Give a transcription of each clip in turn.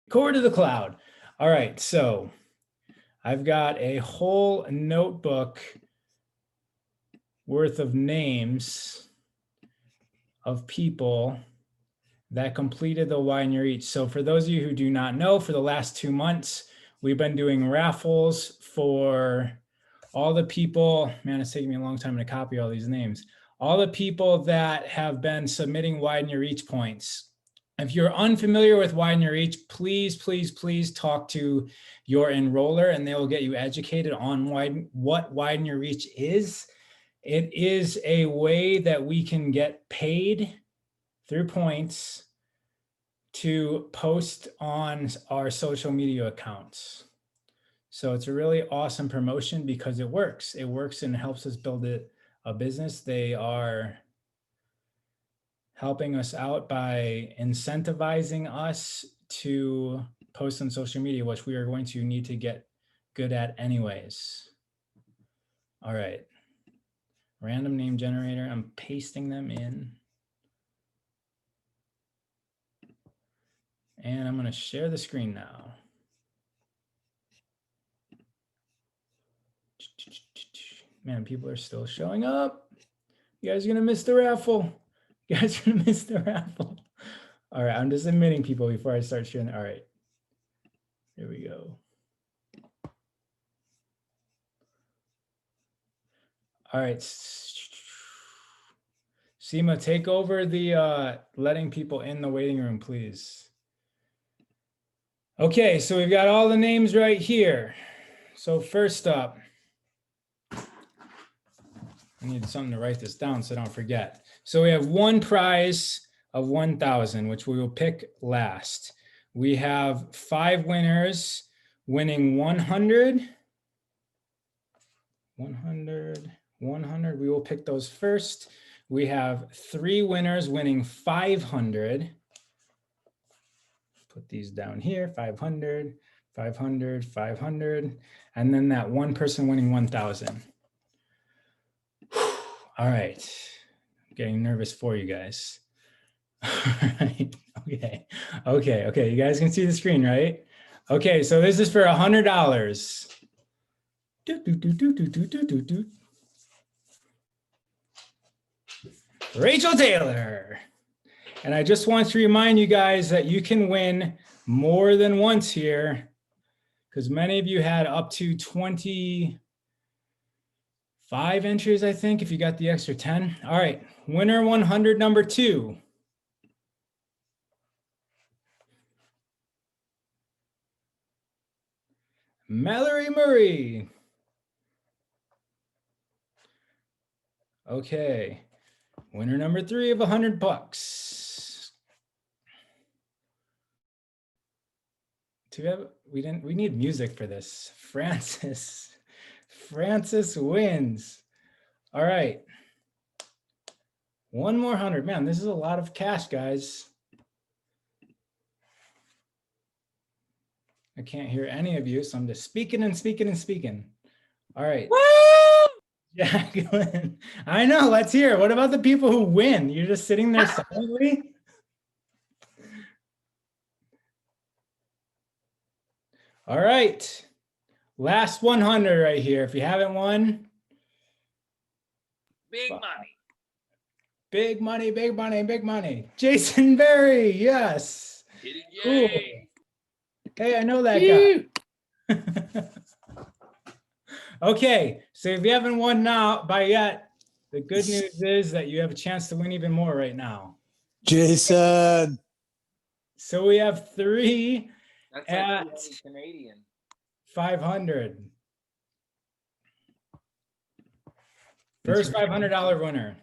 Core to the cloud. All right, so I've got a whole notebook worth of names of people that completed the Widen Your Reach. So for those of you who do not know, for the last 2 months, we've been doing raffles for all the people. Man, it's taking me a long time to copy all these names. All the people that have been submitting Widen Your Reach points. If you're unfamiliar with Widen Your Reach, please, please, please talk to your enroller and they will get you educated on what Widen Your Reach is. It is a way that we can get paid through points to post on our social media accounts. So it's a really awesome promotion because it works. It works and helps us build a business. They are helping us out by incentivizing us to post on social media, which we are going to need to get good at anyways. All right. Random name generator. I'm pasting them in. And I'm going to share the screen now. Man, people are still showing up. You guys are going to miss the raffle. You guys are going to miss the raffle. All right, I'm just admitting people before I start sharing. All right, here we go. All right. Seema, take over the letting people in the waiting room, please. Okay, so we've got all the names right here. So first up, I need something to write this down so I don't forget. So we have one prize of 1,000, which we will pick last. We have 5 winners winning 100. 100, 100. We will pick those first. We have 3 winners winning 500. Put these down here, 500, 500, 500. And then that one person winning 1,000. All right, I'm getting nervous for you guys. All right, okay. You guys can see the screen, right? Okay, so this is for $100. Rachel Taylor. And I just want to remind you guys that you can win more than once here because many of you had up to 25 entries, I think, if you got the extra 10. All right, winner 100, number 2. Mallory Murray. Okay, winner number 3 of $100. We need music for this. Francis wins. All right. One more 100. Man, this is a lot of cash, guys. I can't hear any of you, so I'm just speaking and speaking and speaking. All right. Woo! Jacqueline. I know, let's hear it. What about the people who win? You're just sitting there silently? All right. Last 100 right here. If you haven't won. Big money. Big money, big money, big money. Jason Berry, yes. Cool. Hey, I know that guy. Okay, so if you haven't won now by yet, the good news is that you have a chance to win even more right now. Jason. So we have 3 That's at like Canadian. 500. First $500 winner.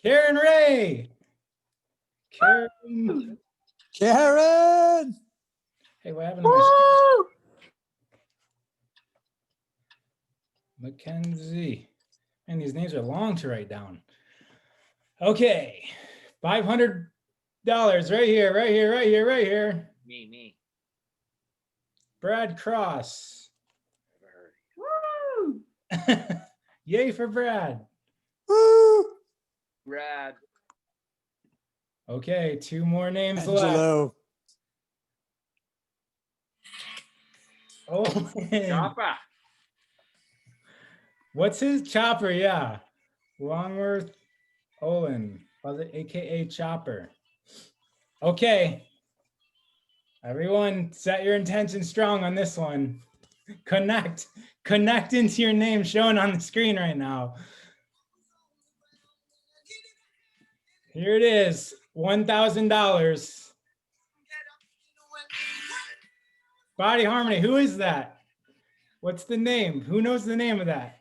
Karen Ray. Karen. Hey, what happened to my screen? Mackenzie. And these names are long to write down. Okay. $500 right here. Me. Brad Cross. Woo! Yay for Brad. Woo! Brad. Okay, 2 more names left. Angelo. Olin. Chopper. What's his Chopper? Yeah. Longworth Olin, AKA Chopper. Okay. Everyone, set your intention strong on this one. Connect into your name shown on the screen right now. Here it is, $1,000. Body Harmony, who is that? What's the name? Who knows the name of that?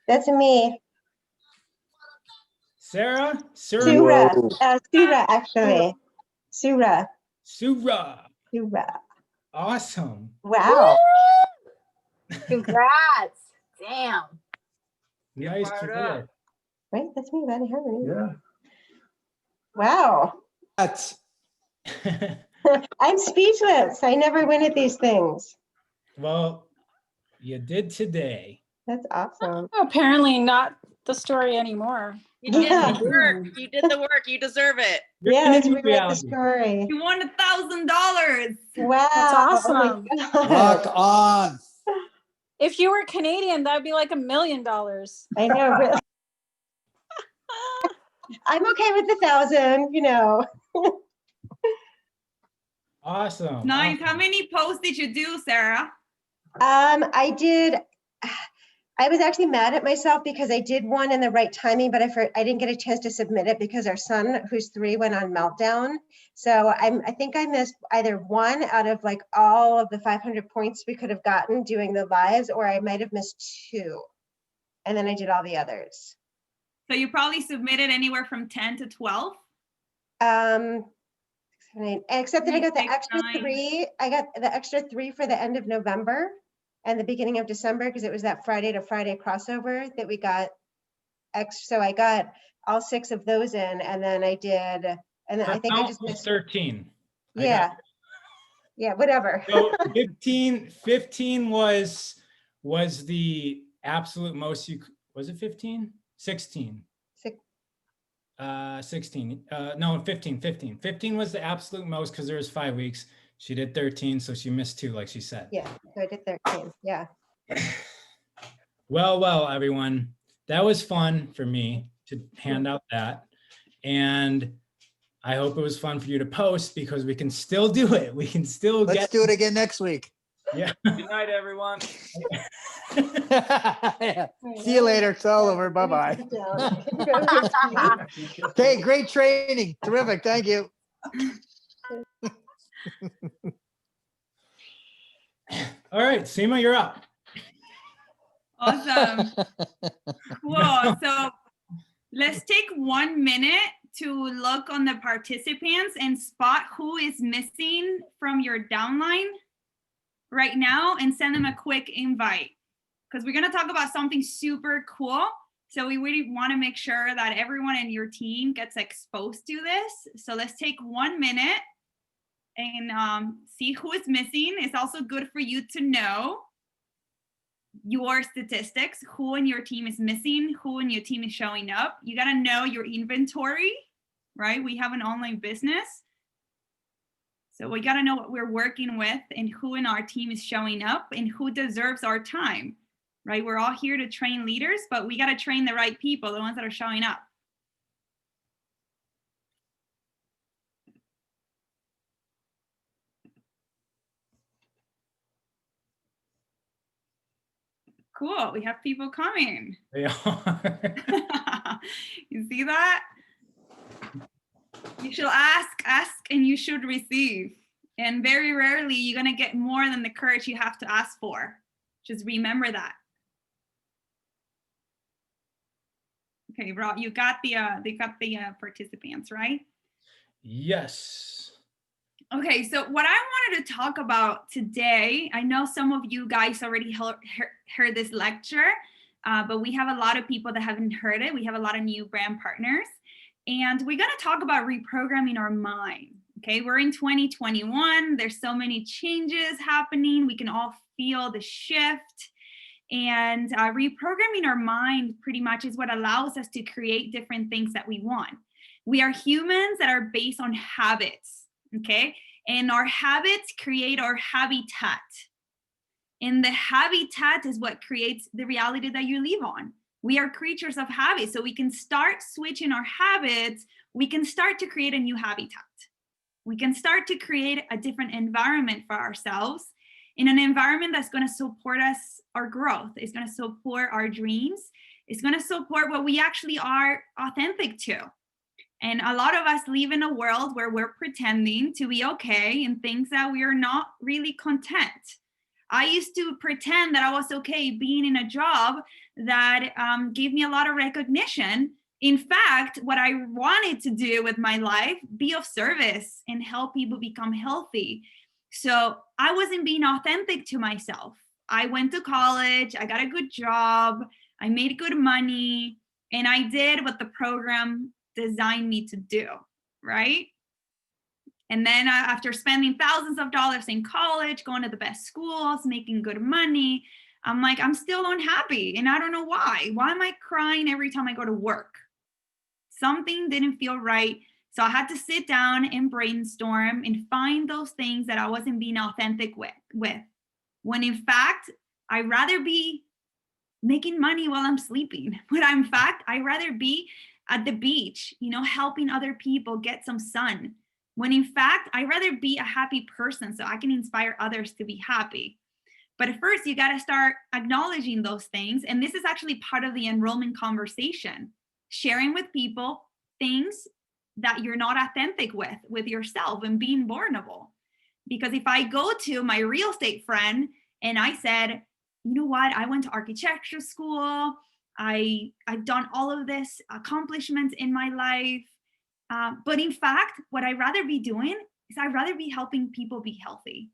That's me. Sarah? Surah. Whoa. Surah, actually. Surah. Surah. Surah. Awesome. Wow. Congrats. Damn. Nice fired work. Right? That's me, Body Harmony. Yeah. Wow. That's I'm speechless. I never win at these things. Well, you did today. That's awesome. Apparently not the story anymore. You did Yeah. the work. You did the work. You deserve it. You're Yeah, gonna let's need rewrite the reality. story. You won $1,000. Wow. That's Oh my awesome. God. rock on. If you were Canadian, that'd be like $1 million. I know, really. I'm okay with the 1,000, you know. Awesome. Nice. awesome. How many posts did you do, Sarah? I was actually mad at myself because I did one in the right timing, but I didn't get a chance to submit it because our son, who's 3, went on meltdown. So I think I missed either one out of like all of the 500 points we could have gotten doing the lives, or I might have missed 2. And then I did all the others. So you probably submitted anywhere from 10 to 12. 7, 8, except that I got the 6, extra 9. 3. I got the extra 3 for the end of November and the beginning of December, because it was that Friday to Friday crossover that we got extra. So I got all 6 of those in, and then I did, and then I think I Count just was missed. 13. I got Yeah. Yeah, whatever. So 15 was the absolute most you was it 15? 16. Six. 16. No, 15. 15 was the absolute most because there was 5 weeks. She did 13, so she missed 2, like she said. Yeah, so I did 13. Yeah. Well, everyone, that was fun for me to hand out that. And I hope it was fun for you to post, because we can still do it. We can still Let's do it again next week. Yeah. Good night, everyone. See you later. It's all over. Bye-bye. Okay, great training. Terrific. Thank you. All right, Seema, you're up. Awesome. Cool. So let's take 1 minute to look on the participants and spot who is missing from your downline right now and send them a quick invite, because we're going to talk about something super cool. So we really want to make sure that everyone in your team gets exposed to this. So let's take 1 minute and see who is missing. It's also good for you to know your statistics, who in your team is missing, who in your team is showing up. You got to know your inventory, right? We have an online business. So we got to know what we're working with and who in our team is showing up and who deserves our time, right? We're all here to train leaders, but we got to train the right people, the ones that are showing up. Cool, we have people coming. They are. You see that? You should ask, and you should receive. And very rarely you're gonna get more than the courage you have to ask for. Just remember that. Okay, Rob, you got the participants, right? Yes. Okay, so what I wanted to talk about today, I know some of you guys already heard this lecture, but we have a lot of people that haven't heard it. We have a lot of new brand partners, and we're going to talk about reprogramming our mind. Okay, we're in 2021. There's so many changes happening. We can all feel the shift. And reprogramming our mind pretty much is what allows us to create different things that we want. We are humans that are based on habits, okay? And our habits create our habitat. And the habitat is what creates the reality that you live on. We are creatures of habit. So we can start switching our habits. We can start to create a new habitat. We can start to create a different environment for ourselves, in an environment that's going to support us, our growth. It's going to support our dreams. It's going to support what we actually are authentic to. And a lot of us live in a world where we're pretending to be okay in things that we are not really content. I used to pretend that I was okay being in a job that gave me a lot of recognition. In fact, what I wanted to do with my life, be of service and help people become healthy. So I wasn't being authentic to myself. I went to college, I got a good job, I made good money, and I did what the program designed me to do, right? And then after spending thousands of dollars in college, going to the best schools, making good money, I'm like, I'm still unhappy. And I don't know why. Why am I crying every time I go to work? Something didn't feel right. So I had to sit down and brainstorm and find those things that I wasn't being authentic with. When in fact, I'd rather be making money while I'm sleeping. When in fact, I'd rather be at the beach, helping other people get some sun. When in fact, I'd rather be a happy person so I can inspire others to be happy. But at first, you got to start acknowledging those things. And this is actually part of the enrollment conversation, sharing with people things that you're not authentic with yourself, and being vulnerable. Because if I go to my real estate friend and I said, you know what, I went to architecture school, I've done all of this accomplishments in my life, but in fact, what I'd rather be doing is I'd rather be helping people be healthy.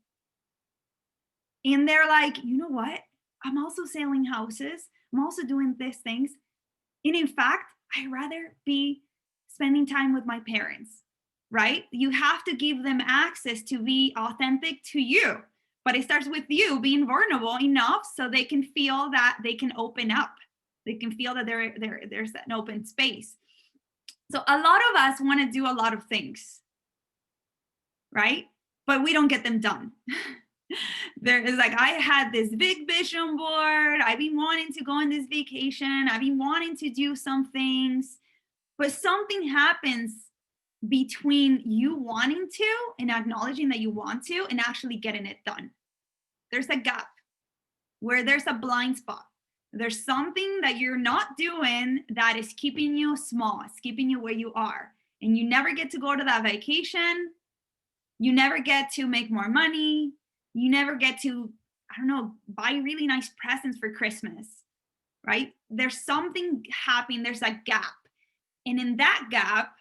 And they're like, you know what, I'm also selling houses, I'm also doing these things, and in fact, I'd rather be spending time with my parents, right? You have to give them access to be authentic to you, but it starts with you being vulnerable enough so they can feel that they can open up. They can feel that there's an open space. So a lot of us want to do a lot of things, right? But we don't get them done. There is like, I had this big vision board. I've been wanting to go on this vacation. I've been wanting to do some things. But something happens between you wanting to and acknowledging that you want to and actually getting it done. There's a gap where there's a blind spot. There's something that you're not doing that is keeping you small. It's keeping you where you are. And you never get to go to that vacation. You never get to make more money. You never get to, buy really nice presents for Christmas, right? There's something happening. There's a gap. And in that gap,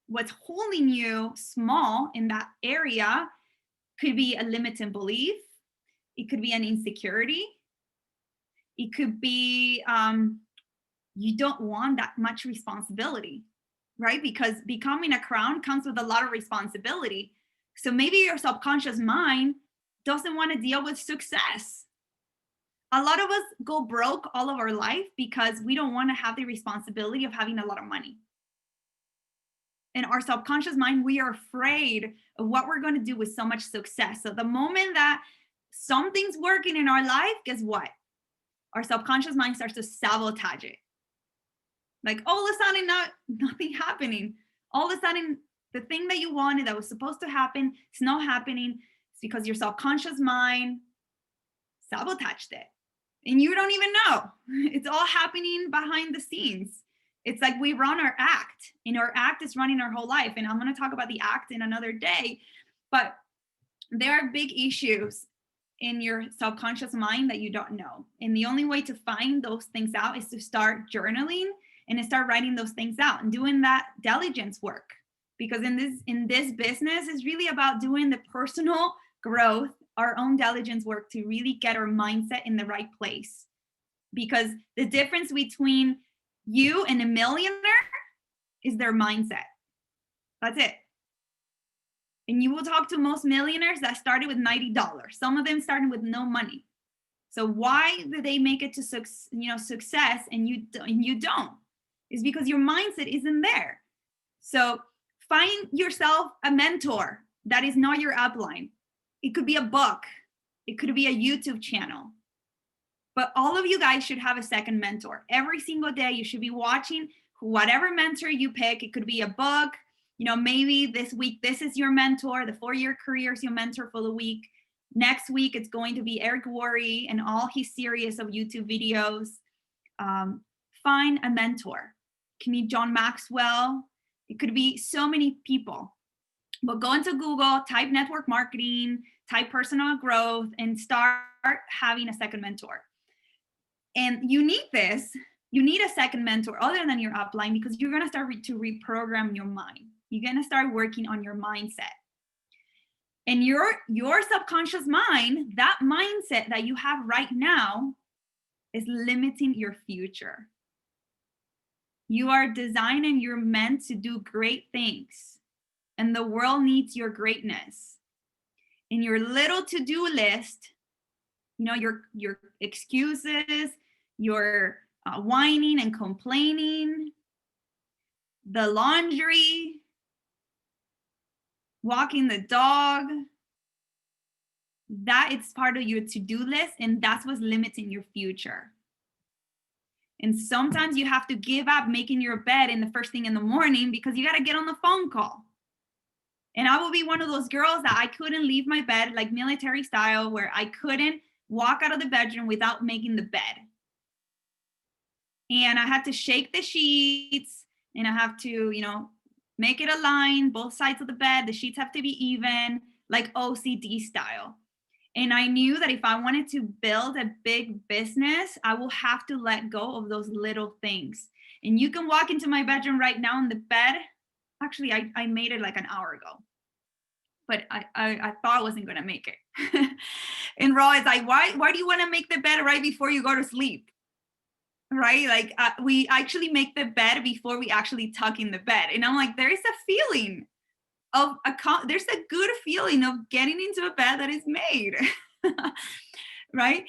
what's holding you small in that area could be a limiting belief. It could be an insecurity. It could be you don't want that much responsibility, right? Because becoming a crown comes with a lot of responsibility. So maybe your subconscious mind doesn't want to deal with success. A lot of us go broke all of our life because we don't want to have the responsibility of having a lot of money. In our subconscious mind, we are afraid of what we're going to do with so much success. So the moment that something's working in our life, guess what? Our subconscious mind starts to sabotage it. Like all of a sudden, nothing happening. All of a sudden, the thing that you wanted that was supposed to happen, it's not happening. It's because your subconscious mind sabotaged it. And you don't even know. It's all happening behind the scenes. It's like we run our act, and our act is running our whole life. And I'm going to talk about the act in another day, but there are big issues in your subconscious mind that you don't know. And the only way to find those things out is to start journaling and to start writing those things out and doing that diligence work. Because in this business is really about doing the personal growth, our own diligence work to really get our mindset in the right place. Because the difference between you and a millionaire is their mindset. That's it. And you will talk to most millionaires that started with $90. Some of them started with no money. So why did they make it to success and you don't? It's because your mindset isn't there. So find yourself a mentor that is not your upline. It could be a book. It could be a YouTube channel. But all of you guys should have a second mentor. Every single day you should be watching whatever mentor you pick. It could be a book. Maybe this week, this is your mentor. The 4-year career is your mentor for the week. Next week, it's going to be Eric Worre and all his series of YouTube videos. Find a mentor. It can be John Maxwell. It could be so many people. But go into Google, type network marketing, type personal growth, and start having a second mentor. And you need this. You need a second mentor other than your upline, because you're going to start to reprogram your mind. You're going to start working on your mindset. And your subconscious mind, that mindset that you have right now, is limiting your future. You are designed and you're meant to do great things. And the world needs your greatness. In your little to-do list, your excuses, your whining and complaining, the laundry, walking the dog, that is part of your to-do list, and that's what's limiting your future. And sometimes you have to give up making your bed in the first thing in the morning because you got to get on the phone call. And I will be one of those girls that I couldn't leave my bed, like military style, where I couldn't walk out of the bedroom without making the bed. And I had to shake the sheets, and I have to, make it align, both sides of the bed. The sheets have to be even, like OCD style. And I knew that if I wanted to build a big business, I will have to let go of those little things. And you can walk into my bedroom right now in the bed. Actually, I made it like an hour ago, but I thought I wasn't going to make it. And Raw is like, why do you want to make the bed right before you go to sleep? Right? Like we actually make the bed before we actually tuck in the bed. And I'm like, there is a feeling of there's a good feeling of getting into a bed that is made. Right?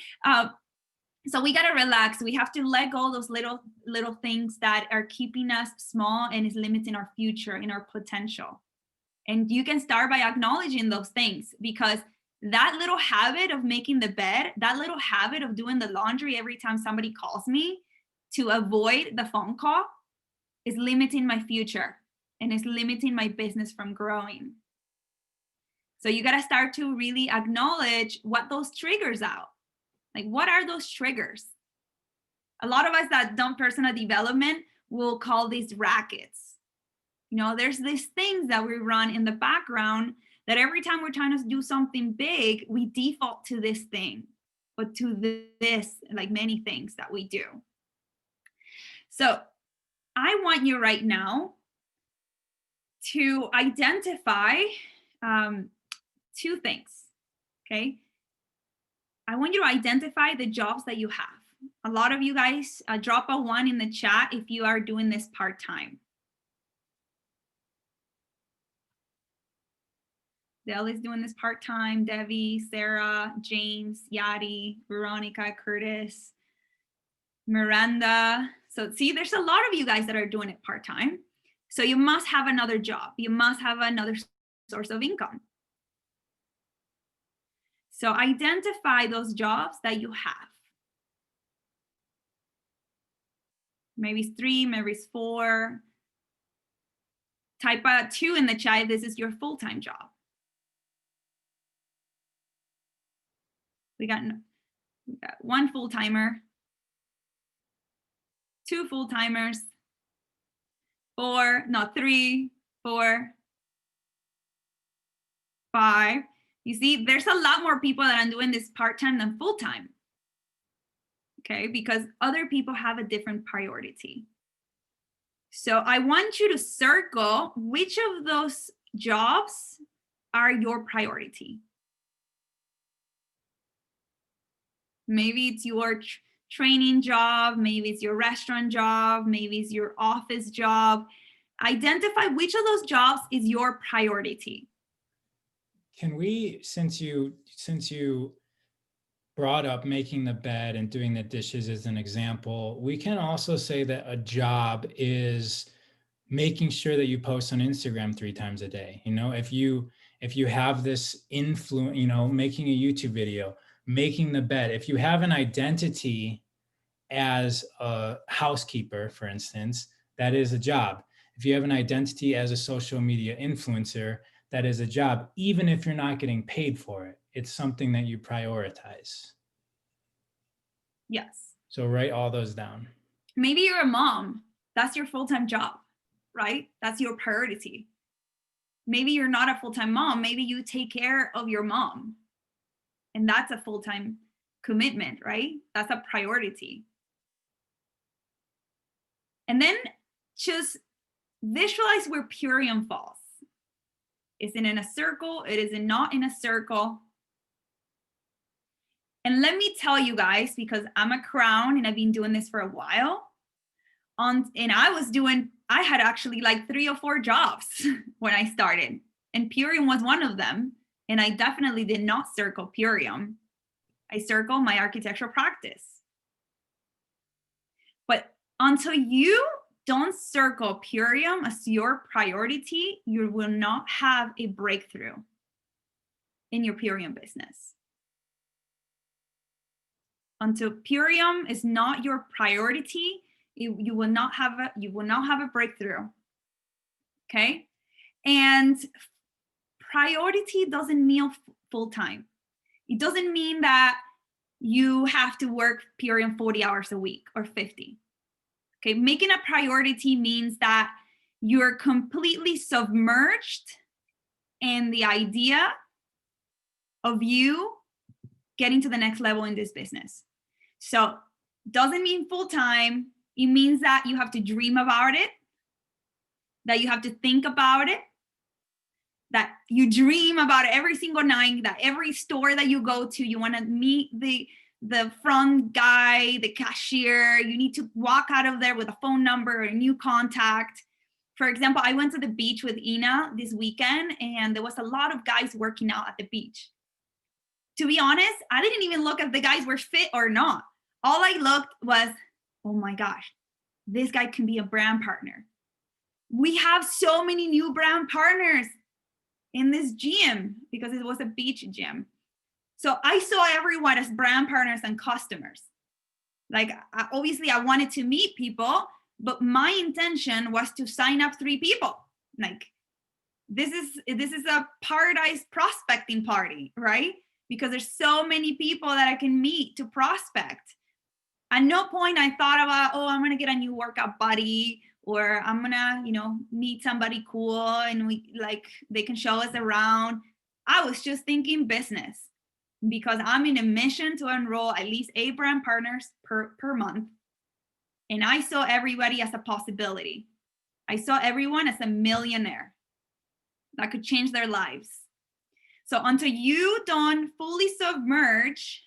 So we got to relax. We have to let go of those little things that are keeping us small and is limiting our future and our potential. And you can start by acknowledging those things, because that little habit of making the bed, that little habit of doing the laundry every time somebody calls me to avoid the phone call, is limiting my future and is limiting my business from growing. So you got to start to really acknowledge what those triggers are. Like, what are those triggers? A lot of us that done personal development will call these rackets. There's these things that we run in the background that every time we're trying to do something big, we default to this thing, but to this, like many things that we do. So I want you right now to identify 2 things, okay? I want you to identify the jobs that you have. A lot of you guys drop a 1 in the chat if you are doing this part-time. Dell is doing this part-time, Debbie, Sarah, James, Yadi, Veronica, Curtis, Miranda. So see, there's a lot of you guys that are doing it part-time. So you must have another job. You must have another source of income. So identify those jobs that you have. Maybe it's 3, maybe it's 4. Type a 2 in the chat if this is your full-time job. We got 1 full-timer, 2 full-timers, 3, 4, 5. You see, there's a lot more people that are doing this part-time than full-time. Okay, because other people have a different priority. So I want you to circle which of those jobs are your priority. Maybe it's your training job, maybe it's your restaurant job, maybe it's your office job. Identify which of those jobs is your priority. Can we, since you brought up making the bed and doing the dishes as an example, we can also say that a job is making sure that you post on Instagram 3 times a day. You know, if you have this influence, you know, making a YouTube video, making the bed, if you have an identity as a housekeeper, for instance, that is a job. If you have an identity as a social media influencer, that is a job. Even if you're not getting paid for it, it's something that you prioritize. Yes. So write all those down. Maybe you're a mom. That's your full-time job, right? That's your priority. Maybe you're not a full-time mom. Maybe you take care of your mom. And that's a full-time commitment, right? That's a priority. And then just visualize where Purium falls. Is it in a circle? It is not in a circle. And let me tell you guys, because I'm a crown and I've been doing this for a while. And I had actually like 3 or 4 jobs when I started. And Purium was one of them. And I definitely did not circle Purium. I circled my architectural practice. But until you don't circle Purium as your priority, you will not have a breakthrough in your Purium business. Until Purium is not your priority, you will not have a breakthrough. Okay? And priority doesn't mean full-time. It doesn't mean that you have to work Purium 40 hours a week or 50. Okay, making a priority means that you're completely submerged in the idea of you getting to the next level in this business. So doesn't mean full-time. It means that you have to dream about it, that you have to think about it, that you dream about it every single night, that every store that you go to, you want to meet the front guy, the cashier. You need to walk out of there with a phone number or a new contact. For example, I went to the beach with Ina this weekend, and there was a lot of guys working out at the beach. To be honest, I didn't even look if the guys were fit or not. All I looked was, oh my gosh, this guy can be a brand partner. We have so many new brand partners in this gym because it was a beach gym. So I saw everyone as brand partners and customers. Like, obviously I wanted to meet people, but my intention was to sign up 3 people. Like, this is a paradise prospecting party, right? Because there's so many people that I can meet to prospect. At no point I thought about, oh, I'm gonna get a new workout buddy, or I'm gonna, meet somebody cool and they can show us around. I was just thinking business, because I'm in a mission to enroll at least 8 brand partners per month. And I saw everybody as a possibility. I saw everyone as a millionaire that could change their lives. So until you don't fully submerge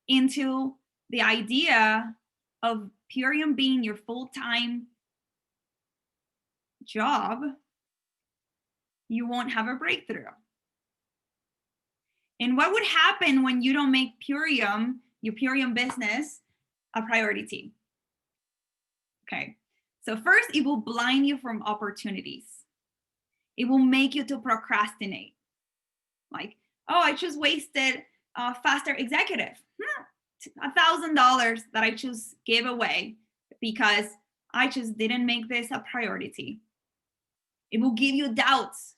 into the idea of Purium being your full-time job, you won't have a breakthrough. And what would happen when you don't make Purium, your Purium business, a priority? Okay, so first, it will blind you from opportunities. It will make you to procrastinate. Like, oh, I just wasted a faster executive. $1,000 that I just gave away because I just didn't make this a priority. It will give you doubts.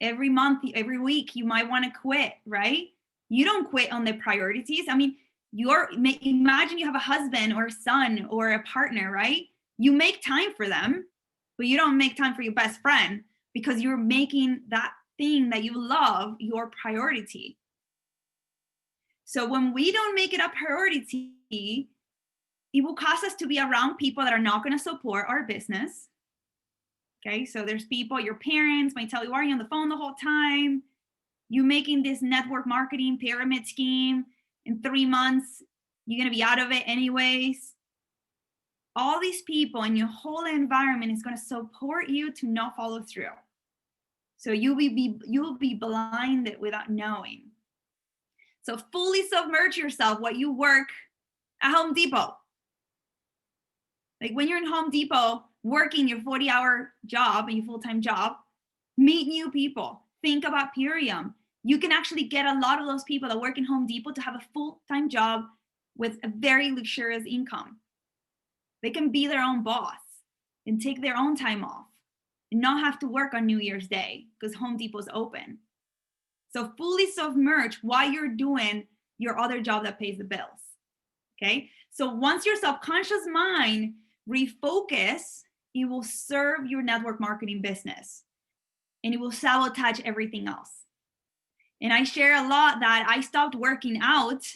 Every month, every week, you might want to quit, right? You don't quit on the priorities. I mean, imagine you have a husband or a son or a partner, right? You make time for them, but you don't make time for your best friend because you're making that thing that you love your priority. So when we don't make it a priority, it will cause us to be around people that are not going to support our business. Okay, so there's people, your parents might tell you, why are you on the phone the whole time? You making this network marketing pyramid scheme. In 3 months, you're going to be out of it anyways. All these people in your whole environment is going to support you to not follow through. So you'll be blinded without knowing. So fully submerge yourself while you work at Home Depot. Like when you're in Home Depot working your 40-hour job and your full-time job, meet new people. Think about Purium. You can actually get a lot of those people that work in Home Depot to have a full-time job with a very luxurious income. They can be their own boss and take their own time off and not have to work on New Year's Day because Home Depot's open. So fully submerge while you're doing your other job that pays the bills. Okay. So once your subconscious mind refocus, it will serve your network marketing business and it will sabotage everything else. And I share a lot that I stopped working out,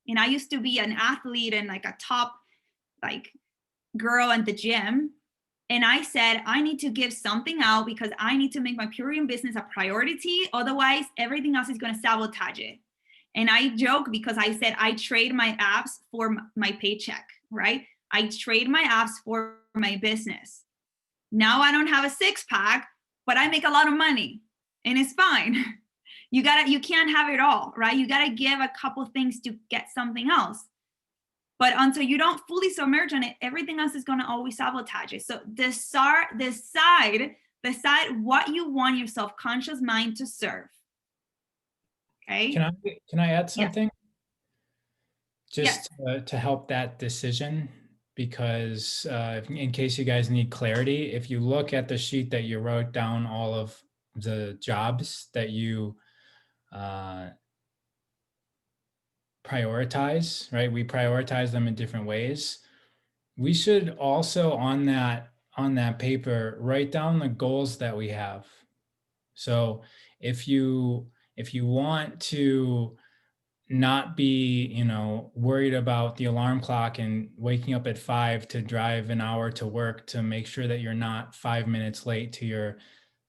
and I used to be an athlete and like a top like girl in the gym. And I said, I need to give something out because I need to make my Purium business a priority. Otherwise, everything else is going to sabotage it. And I joke because I said, I trade my abs for my paycheck, right? I trade my abs for my business. Now I don't have a six pack, but I make a lot of money and it's fine. You can't have it all, right? You got to give a couple things to get something else. But until you don't fully submerge on it, everything else is going to always sabotage it. So decide what you want your subconscious mind to serve. Okay. Can I add something? Yes. Just to help that decision, because in case you guys need clarity, if you look at the sheet that you wrote down all of the jobs that you prioritize, right? We prioritize them in different ways. We should also on that paper write down the goals that we have. So if you want to not be, worried about the alarm clock and waking up at 5 to drive an hour to work to make sure that you're not 5 minutes late to your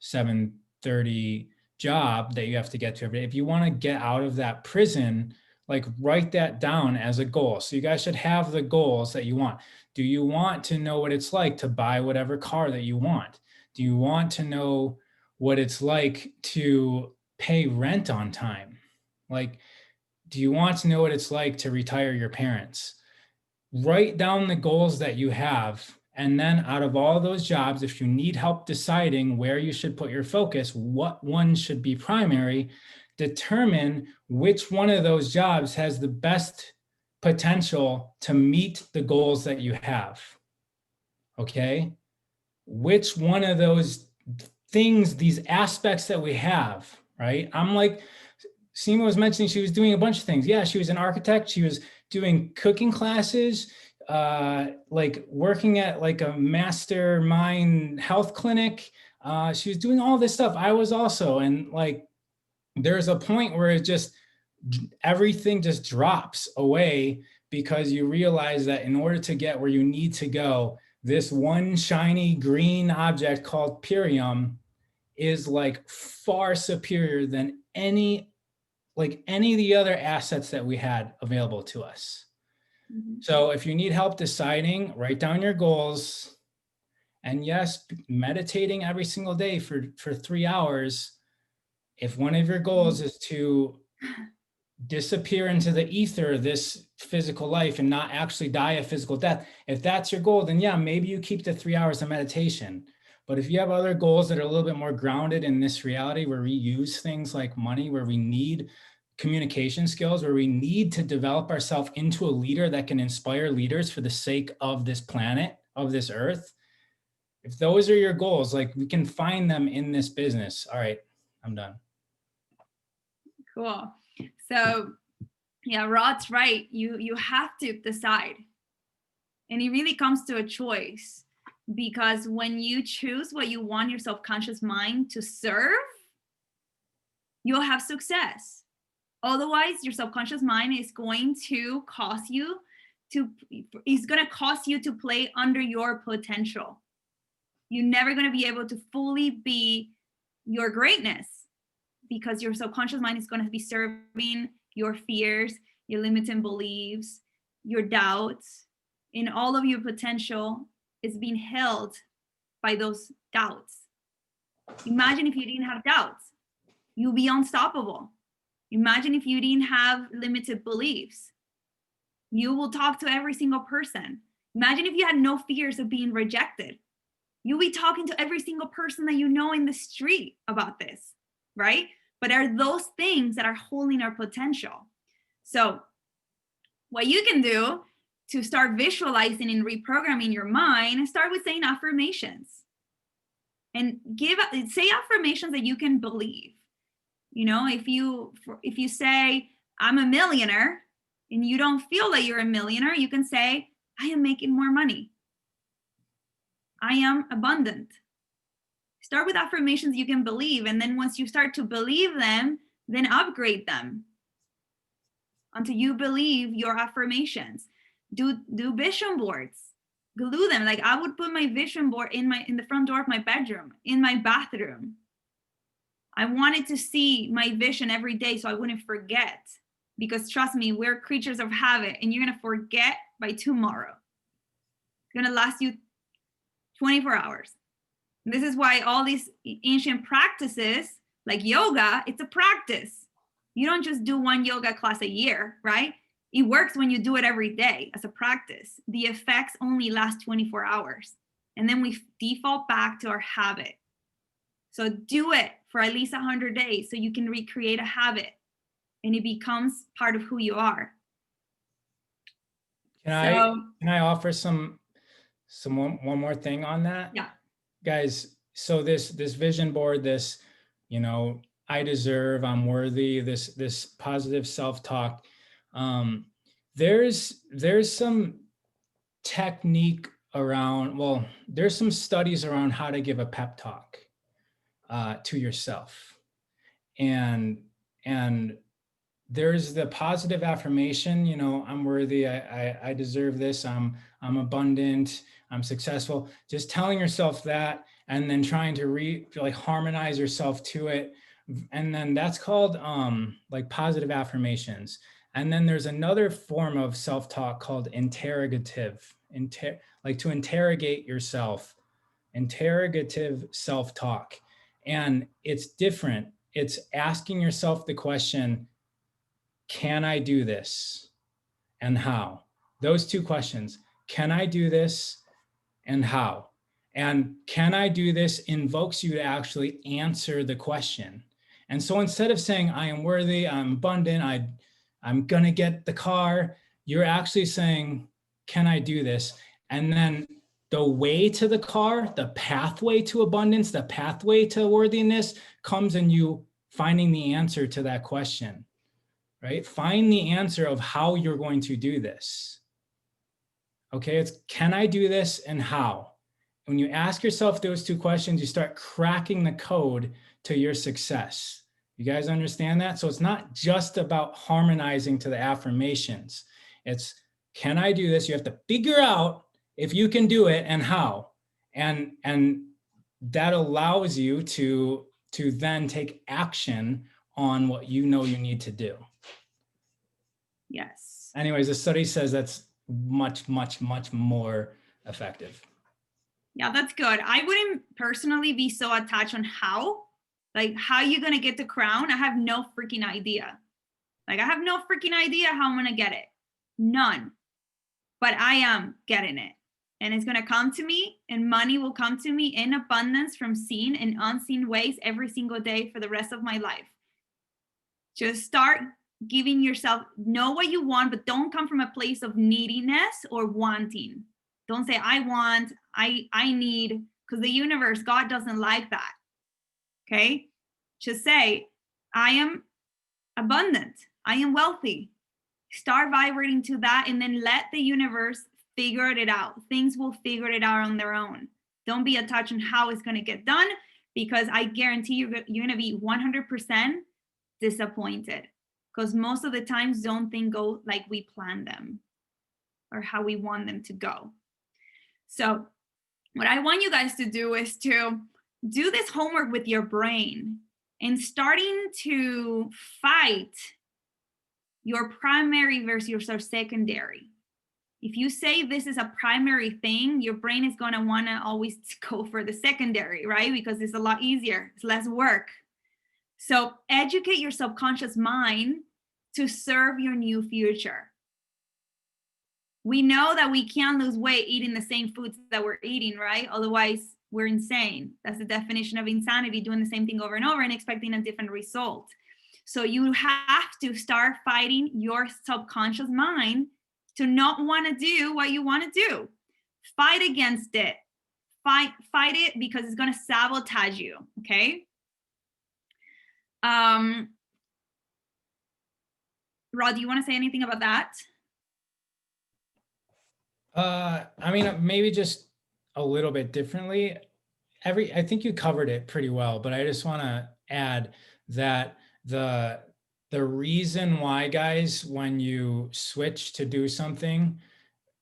7:30 job that you have to get to every day. If you want to get out of that prison, like write that down as a goal. So you guys should have the goals that you want. Do you want to know what it's like to buy whatever car that you want? Do you want to know what it's like to pay rent on time? Like, do you want to know what it's like to retire your parents? Write down the goals that you have. And then out of all those jobs, if you need help deciding where you should put your focus, what one should be primary, determine which one of those jobs has the best potential to meet the goals that you have. Okay? Which one of those things, these aspects that we have, right? I'm like, Seema was mentioning she was doing a bunch of things. Yeah, she was an architect. She was doing cooking classes, like working at like a mastermind health clinic. She was doing all this stuff. I was also, and like, there's a point where everything just drops away because you realize that in order to get where you need to go, this one shiny green object called Purium is like far superior than any of the other assets that we had available to us. Mm-hmm. So if you need help deciding, write down your goals. And yes, meditating every single day for 3 hours. If one of your goals is to disappear into the ether, this physical life, and not actually die a physical death, if that's your goal, then yeah, maybe you keep the 3 hours of meditation. But if you have other goals that are a little bit more grounded in this reality, where we use things like money, where we need communication skills, where we need to develop ourselves into a leader that can inspire leaders for the sake of this planet, of this earth, if those are your goals, like we can find them in this business. All right, I'm done. Cool. So yeah, Rod's right. You have to decide. And it really comes to a choice, because when you choose what you want your subconscious mind to serve, you'll have success. Otherwise, your subconscious mind is going to cause you to play under your potential. You're never going to be able to fully be your greatness, because your subconscious mind is going to be serving your fears, your limiting beliefs, your doubts, and all of your potential is being held by those doubts. Imagine if you didn't have doubts, you'll be unstoppable. Imagine if you didn't have limited beliefs. You will talk to every single person. Imagine if you had no fears of being rejected. You'll be talking to every single person that you know in the street about this, right? But are those things that are holding our potential. So what you can do to start visualizing and reprogramming your mind, start with saying affirmations. And say affirmations that you can believe. You know, if you say, I'm a millionaire, and you don't feel that you're a millionaire, you can say, I am making more money. I am abundant. Start with affirmations you can believe. And then once you start to believe them, then upgrade them until you believe your affirmations. Do vision boards. Glue them. Like I would put my vision board in the front door of my bedroom, in my bathroom. I wanted to see my vision every day so I wouldn't forget. Because trust me, we're creatures of habit and you're going to forget by tomorrow. It's going to last you 24 hours. And this is why all these ancient practices like yoga, it's a practice. You don't just do one yoga class a year, right? It works when you do it every day as a practice. The effects only last 24 hours. And then we default back to our habit. So do it for at least 100 days so you can recreate a habit and it becomes part of who you are. Can I offer one more thing on that? Yeah. Guys, so this vision board, this, you know, I deserve, I'm worthy, this positive self-talk. There's some technique around, well, there's some studies around how to give a pep talk to yourself. And there's the positive affirmation, you know, I'm worthy, I deserve this, I'm abundant, I'm successful. Just telling yourself that and then trying to harmonize yourself to it. And then that's called like positive affirmations. And then there's another form of self-talk called interrogative, like to interrogate yourself, interrogative self-talk. And it's different. It's asking yourself the question, can I do this and how? Those two questions. Can I do this and how? And can I do this invokes you to actually answer the question. And so instead of saying, I am worthy, I'm abundant, I'm going to get the car, you're actually saying, can I do this? And then the way to the car, the pathway to abundance, the pathway to worthiness comes in you finding the answer to that question. Right? Find the answer of how you're going to do this. Okay, it's can I do this and how? When you ask yourself those two questions, you start cracking the code to your success. You guys understand that? So it's not just about harmonizing to the affirmations. It's can I do this? You have to figure out if you can do it and how. And that allows you to then take action on what you know you need to do. Yes. Anyways, the study says that's much, much, much more effective. Yeah, that's good. I wouldn't personally be so attached on how, like how you're going to get the crown. I have no freaking idea. Like I have no freaking idea how I'm going to get it. None. But I am getting it. And it's going to come to me and money will come to me in abundance from seen and unseen ways every single day for the rest of my life. Just start giving yourself, know what you want, but don't come from a place of neediness or wanting. Don't say, I want, I need, because the universe, God doesn't like that. Okay? Just say, I am abundant. I am wealthy. Start vibrating to that and then let the universe figure it out. Things will figure it out on their own. Don't be attached on how it's going to get done because I guarantee you're going to be 100% disappointed because most of the times don't think go like we planned them or how we want them to go. So what I want you guys to do is to do this homework with your brain and starting to fight your primary versus your secondary. If you say this is a primary thing, your brain is going to want to always go for the secondary, right? Because it's a lot easier. It's less work. So educate your subconscious mind to serve your new future. We know that we can't lose weight eating the same foods that we're eating, right? Otherwise, we're insane. That's the definition of insanity, doing the same thing over and over and expecting a different result. So you have to start fighting your subconscious mind to not want to do what you want to do. Fight against it. Fight it, because it's going to sabotage you, okay? Rod, do you want to say anything about that? I mean, maybe just a little bit differently. I think you covered it pretty well, but I just want to add that the reason why, guys, when you switch to do something,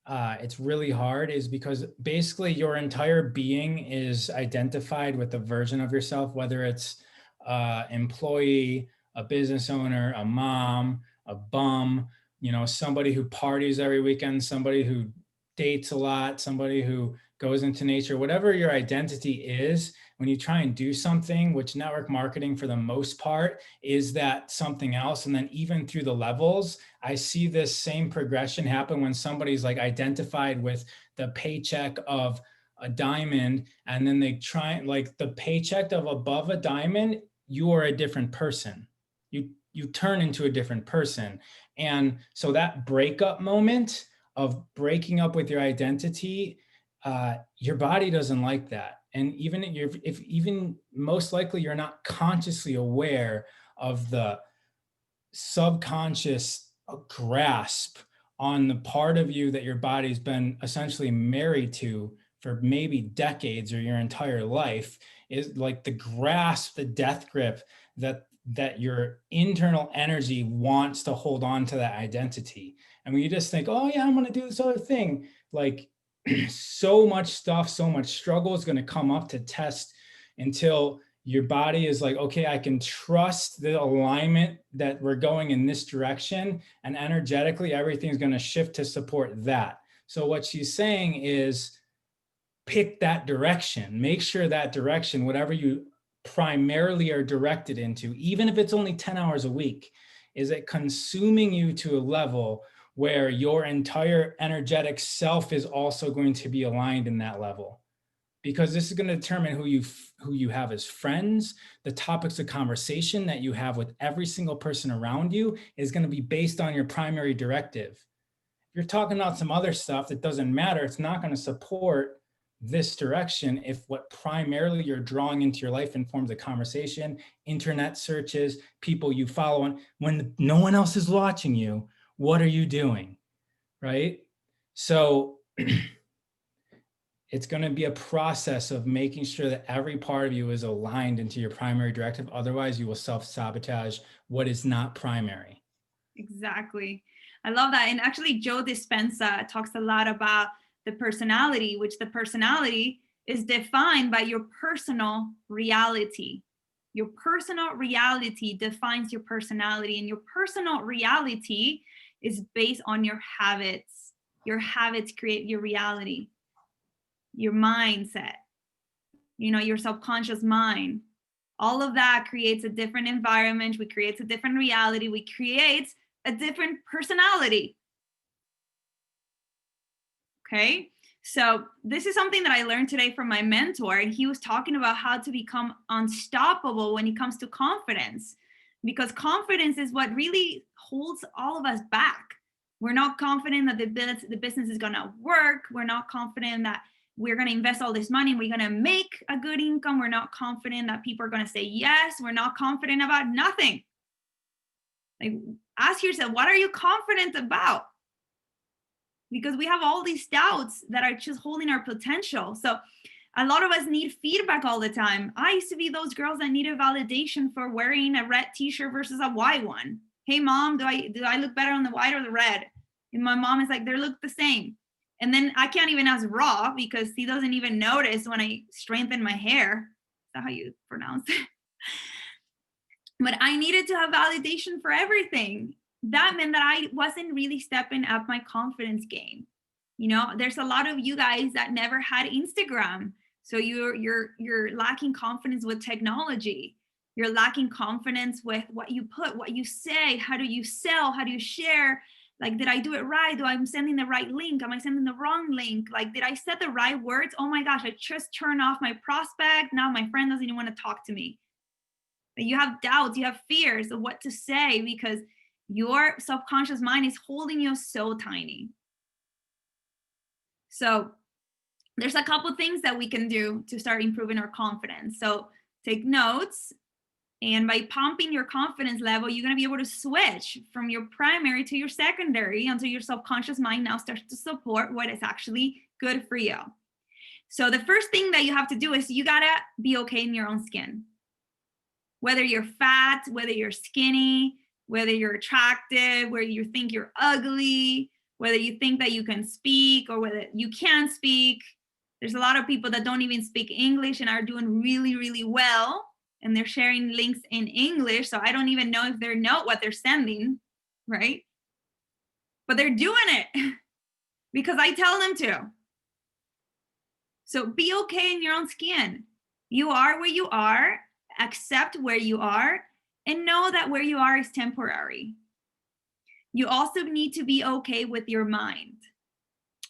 it's really hard, is because basically your entire being is identified with a version of yourself, whether it's employee, a business owner, a mom, a bum, you know, somebody who parties every weekend, somebody who dates a lot, somebody who goes into nature, whatever your identity is. When you try and do something, which network marketing for the most part is that something else. And then even through the levels, I see this same progression happen when somebody's like identified with the paycheck of a diamond, and then they try, like, the paycheck of above a diamond, you are a different person. You turn into a different person. And so that breakup moment of breaking up with your identity, your body doesn't like that. And even if even most likely you're not consciously aware of the subconscious grasp on the part of you that your body's been essentially married to for maybe decades or your entire life, is like the grasp, the death grip that your internal energy wants to hold on to that identity. And when you just think, oh yeah, I'm going to do this other thing, like so much stuff, so much struggle is going to come up to test until your body is like, okay, I can trust the alignment that we're going in this direction, and energetically everything's going to shift to support that. So what she's saying is pick that direction, make sure that direction, whatever you primarily are directed into, even if it's only 10 hours a week, is it consuming you to a level where your entire energetic self is also going to be aligned in that level. Because this is going to determine who you have as friends. The topics of conversation that you have with every single person around you is going to be based on your primary directive. If you're talking about some other stuff that doesn't matter, it's not going to support this direction if what primarily you're drawing into your life in forms of conversation, internet searches, people you follow, and when no one else is watching you, what are you doing, right? So it's going to be a process of making sure that every part of you is aligned into your primary directive. Otherwise, you will self-sabotage what is not primary. Exactly. I love that. And actually, Joe Dispenza talks a lot about the personality, which the personality is defined by your personal reality. Your personal reality defines your personality, and your personal reality is based on your habits. Your habits create your reality, your mindset, you know, your subconscious mind. All of that creates a different environment. We create a different reality. We create a different personality. Okay. So this is something that I learned today from my mentor, and he was talking about how to become unstoppable when it comes to confidence, because confidence is what really holds all of us back. We're not confident that the business is going to work. We're not confident that we're going to invest all this money and we're going to make a good income. We're not confident that people are going to say yes. We're not confident about nothing. Like, ask yourself, what are you confident about? Because we have all these doubts that are just holding our potential. So a lot of us need feedback all the time. I used to be those girls that needed validation for wearing a red t-shirt versus a white one. Hey mom, do I look better on the white or the red? And my mom is like, they look the same. And then I can't even ask Raw because he doesn't even notice when I straighten my hair. Is that how you pronounce it? But I needed to have validation for everything. That meant that I wasn't really stepping up my confidence game. You know, there's a lot of you guys that never had Instagram. So you're lacking confidence with technology. You're lacking confidence with what you put, what you say, how do you sell, how do you share? Like, did I do it right? Do I'm sending the right link? Am I sending the wrong link? Like, did I set the right words? Oh my gosh, I just turned off my prospect. Now my friend doesn't even want to talk to me. You have doubts, you have fears of what to say because your subconscious mind is holding you so tiny. So there's a couple things that we can do to start improving our confidence. So take notes. And by pumping your confidence level, you're going to be able to switch from your primary to your secondary until your subconscious mind now starts to support what is actually good for you. So the first thing that you have to do is you got to be okay in your own skin. Whether you're fat, whether you're skinny, whether you're attractive, whether you think you're ugly, whether you think that you can speak or whether you can't speak. There's a lot of people that don't even speak English and are doing really, really well. And they're sharing links in English. So I don't even know if they know what they're sending, right? But they're doing it because I tell them to. So be okay in your own skin. You are where you are, accept where you are, and know that where you are is temporary. You also need to be okay with your mind.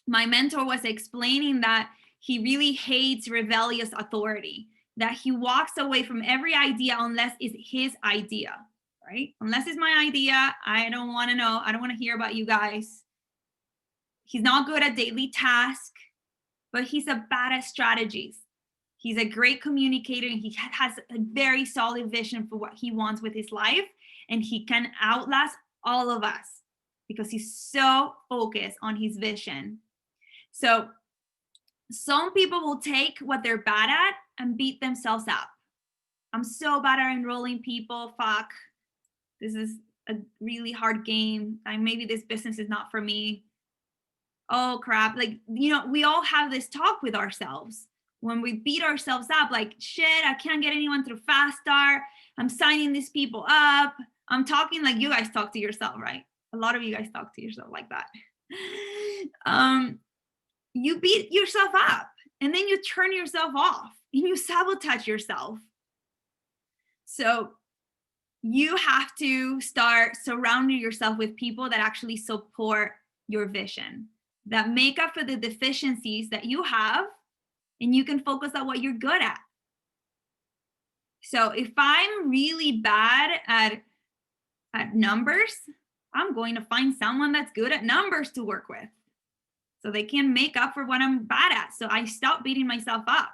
My mentor was explaining that he really hates rebellious authority, that he walks away from every idea unless it's his idea, right? Unless it's my idea, I don't want to know. I don't want to hear about you guys. He's not good at daily tasks, but he's bad at strategies. He's a great communicator and he has a very solid vision for what he wants with his life. And he can outlast all of us because he's so focused on his vision. So some people will take what they're bad at and beat themselves up. I'm so bad at enrolling people. Fuck. This is a really hard game. Maybe this business is not for me. Oh crap. Like, you know, we all have this talk with ourselves when we beat ourselves up, like, shit, I can't get anyone through Fast Start. I'm signing these people up. I'm talking like you guys talk to yourself, right? A lot of you guys talk to yourself like that. You beat yourself up and then you turn yourself off and you sabotage yourself. So you have to start surrounding yourself with people that actually support your vision, that make up for the deficiencies that you have, and you can focus on what you're good at. So if I'm really bad at numbers, I'm going to find someone that's good at numbers to work with, so they can make up for what I'm bad at. So I stop beating myself up.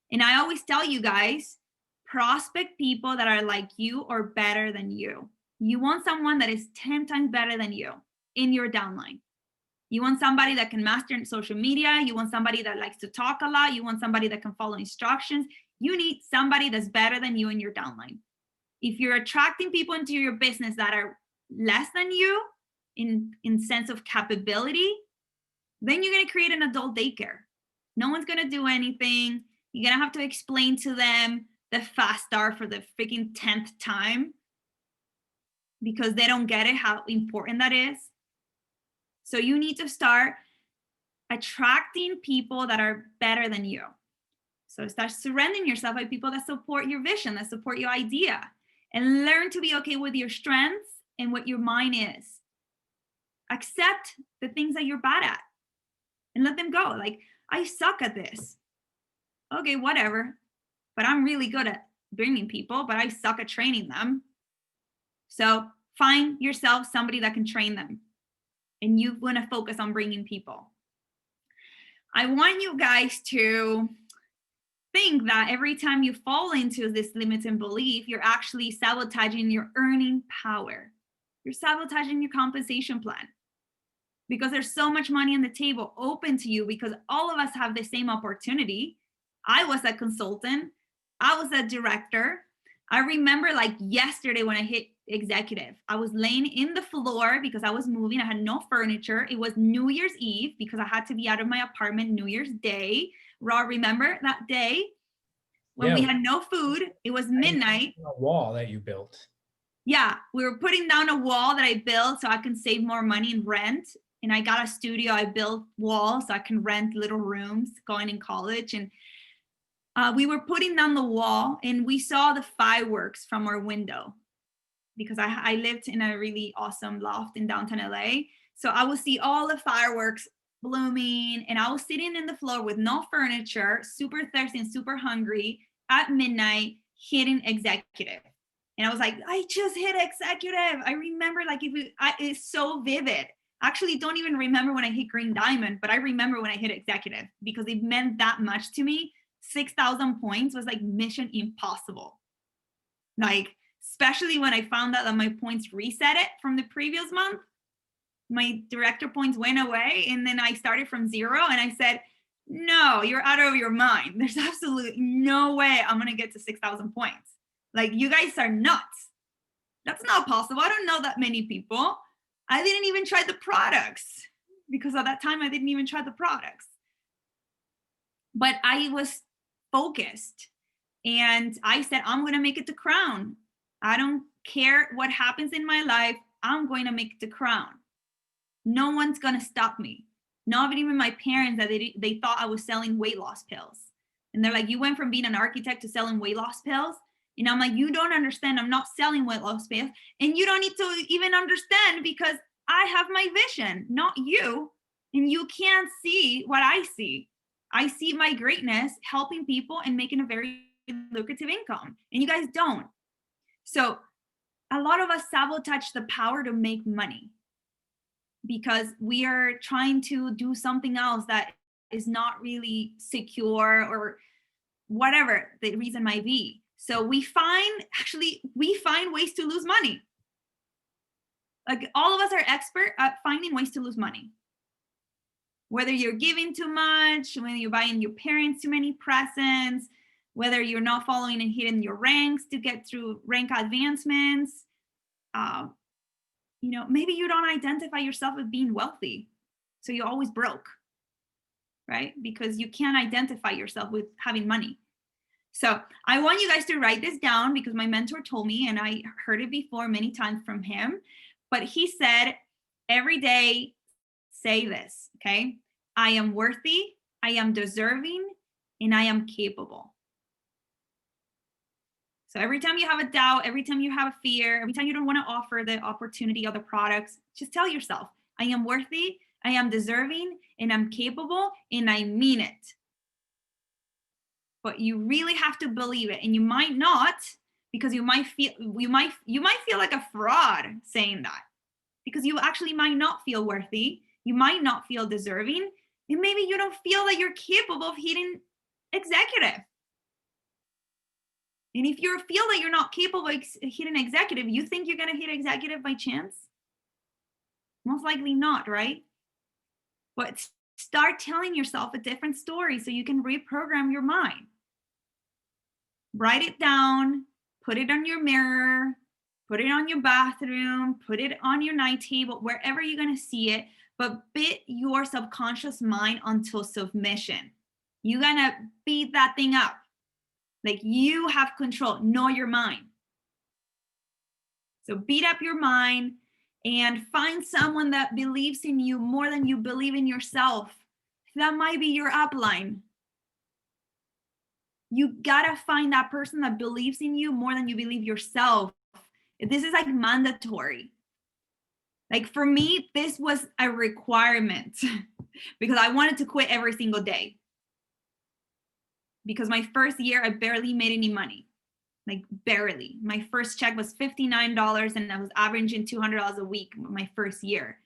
And I always tell you guys, prospect people that are like you or better than you. You want someone that is 10 times better than you in your downline. You want somebody that can master social media. You want somebody that likes to talk a lot. You want somebody that can follow instructions. You need somebody that's better than you in your downline. If you're attracting people into your business that are less than you in sense of capability, then you're going to create an adult daycare. No one's going to do anything. You're going to have to explain to them the Fast Start for the freaking 10th time because they don't get it, how important that is. So you need to start attracting people that are better than you. So start surrounding yourself by people that support your vision, that support your idea, and learn to be okay with your strengths and what your mind is. Accept the things that you're bad at and let them go. Like, I suck at this. Okay, whatever. But I'm really good at bringing people, but I suck at training them. So find yourself somebody that can train them. And you want to focus on bringing people. I want you guys to think that every time you fall into this limiting belief, you're actually sabotaging your earning power. You're sabotaging your compensation plan because there's so much money on the table open to you because all of us have the same opportunity. I was a consultant. I was a director. I remember like yesterday when I hit executive, I was laying in the floor because I was moving. I had no furniture. It was New Year's Eve because I had to be out of my apartment New Year's Day. Raw, remember that day when we had no food? It was midnight. A wall that you built. Yeah, we were putting down a wall that I built so I can save more money in rent. And I got a studio. I built walls so I can rent little rooms going in college. And we were putting down the wall and we saw the fireworks from our window because I lived in a really awesome loft in downtown LA. So I would see all the fireworks blooming and I was sitting in the floor with no furniture, super thirsty and super hungry at midnight, hitting executive. And I was like, I just hit executive. I remember like it's so vivid. Actually, don't even remember when I hit green diamond, but I remember when I hit executive because it meant that much to me. 6,000 points was like mission impossible. Like, especially when I found out that my points reset it from the previous month. My director points went away and then I started from 0 and I said, no, you're out of your mind. There's absolutely no way I'm gonna get to 6,000 points. Like, you guys are nuts. That's not possible. I don't know that many people. I didn't even try the products because at that time I didn't even try the products. But I was focused and I said, I'm gonna make it to crown. I don't care what happens in my life. I'm going to make it to crown. No one's gonna stop me. Not even my parents, that they thought I was selling weight loss pills. And they're like, you went from being an architect to selling weight loss pills? And I'm like, you don't understand. I'm not selling weight loss pills. And you don't need to even understand because I have my vision, not you. And you can't see what I see. I see my greatness helping people and making a very lucrative income. And you guys don't. So a lot of us sabotage the power to make money because we are trying to do something else that is not really secure or whatever the reason might be. So we find ways to lose money. Like, all of us are expert at finding ways to lose money. Whether you're giving too much, whether you're buying your parents too many presents, whether you're not following and hitting your ranks to get through rank advancements, maybe you don't identify yourself as being wealthy. So you're always broke, right? Because you can't identify yourself with having money. So I want you guys to write this down because my mentor told me, and I heard it before many times from him, but he said, every day, say this, okay? I am worthy, I am deserving, and I am capable. So every time you have a doubt, every time you have a fear, every time you don't want to offer the opportunity or the products, just tell yourself, I am worthy, I am deserving, and I'm capable, and I mean it. But you really have to believe it, and you might not, because you might feel like a fraud saying that, because you actually might not feel worthy, you might not feel deserving, and maybe you don't feel that you're capable of hitting executive. And if you feel that you're not capable of hitting executive, you think you're going to hit executive by chance? Most likely not, right? But start telling yourself a different story so you can reprogram your mind. Write it down, put it on your mirror, put it on your bathroom, put it on your night table, wherever you're going to see it, but beat your subconscious mind until submission. You're going to beat that thing up. Like, you have control, know your mind. So beat up your mind and find someone that believes in you more than you believe in yourself. That might be your upline. You gotta find that person that believes in you more than you believe yourself. This is like mandatory. Like, for me, this was a requirement because I wanted to quit every single day. Because my first year, I barely made any money, like barely. My first check was $59 and I was averaging $200 a week my first year.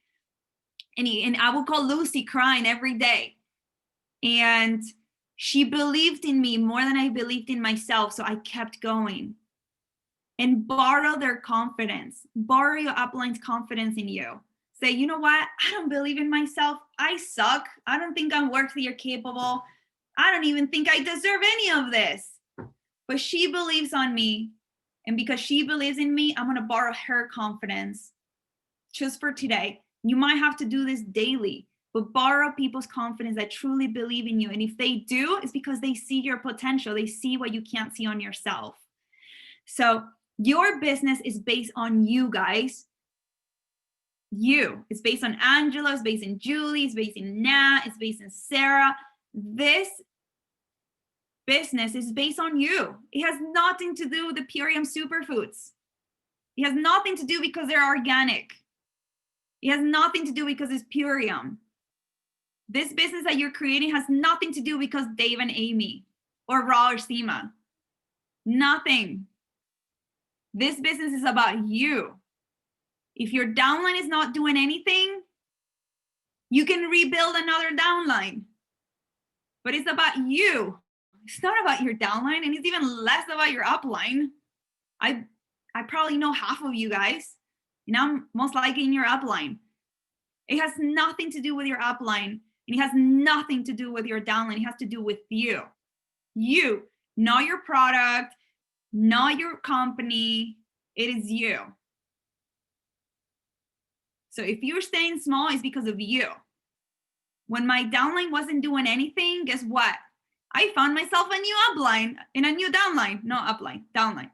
And I would call Lucy crying every day. And she believed in me more than I believed in myself. So I kept going. And borrow their confidence. Borrow your upline's confidence in you. Say, you know what? I don't believe in myself. I suck. I don't think I'm worthy or capable. I don't even think I deserve any of this. But she believes on me. And because she believes in me, I'm going to borrow her confidence just for today. You might have to do this daily, but borrow people's confidence that truly believe in you. And if they do, it's because they see your potential. They see what you can't see on yourself. So your business is based on you guys. You. It's based on Angela. It's based on Julie. It's based on Nat. It's based on Sarah. This business is based on you. It has nothing to do with the Purium superfoods. It has nothing to do because they're organic. It has nothing to do because it's Purium. This business that you're creating has nothing to do because Dave and Amy or Raw or Seema. Nothing. This business is about you. If your downline is not doing anything, you can rebuild another downline. But it's about you. It's not about your downline, and it's even less about your upline. I probably know half of you guys, and I'm most likely in your upline. It has nothing to do with your upline, and it has nothing to do with your downline. It has to do with you. You, not your product, not your company. It is you. So if you're staying small, it's because of you. When my downline wasn't doing anything, guess what? I found myself a new upline and a new downline. No, upline, downline.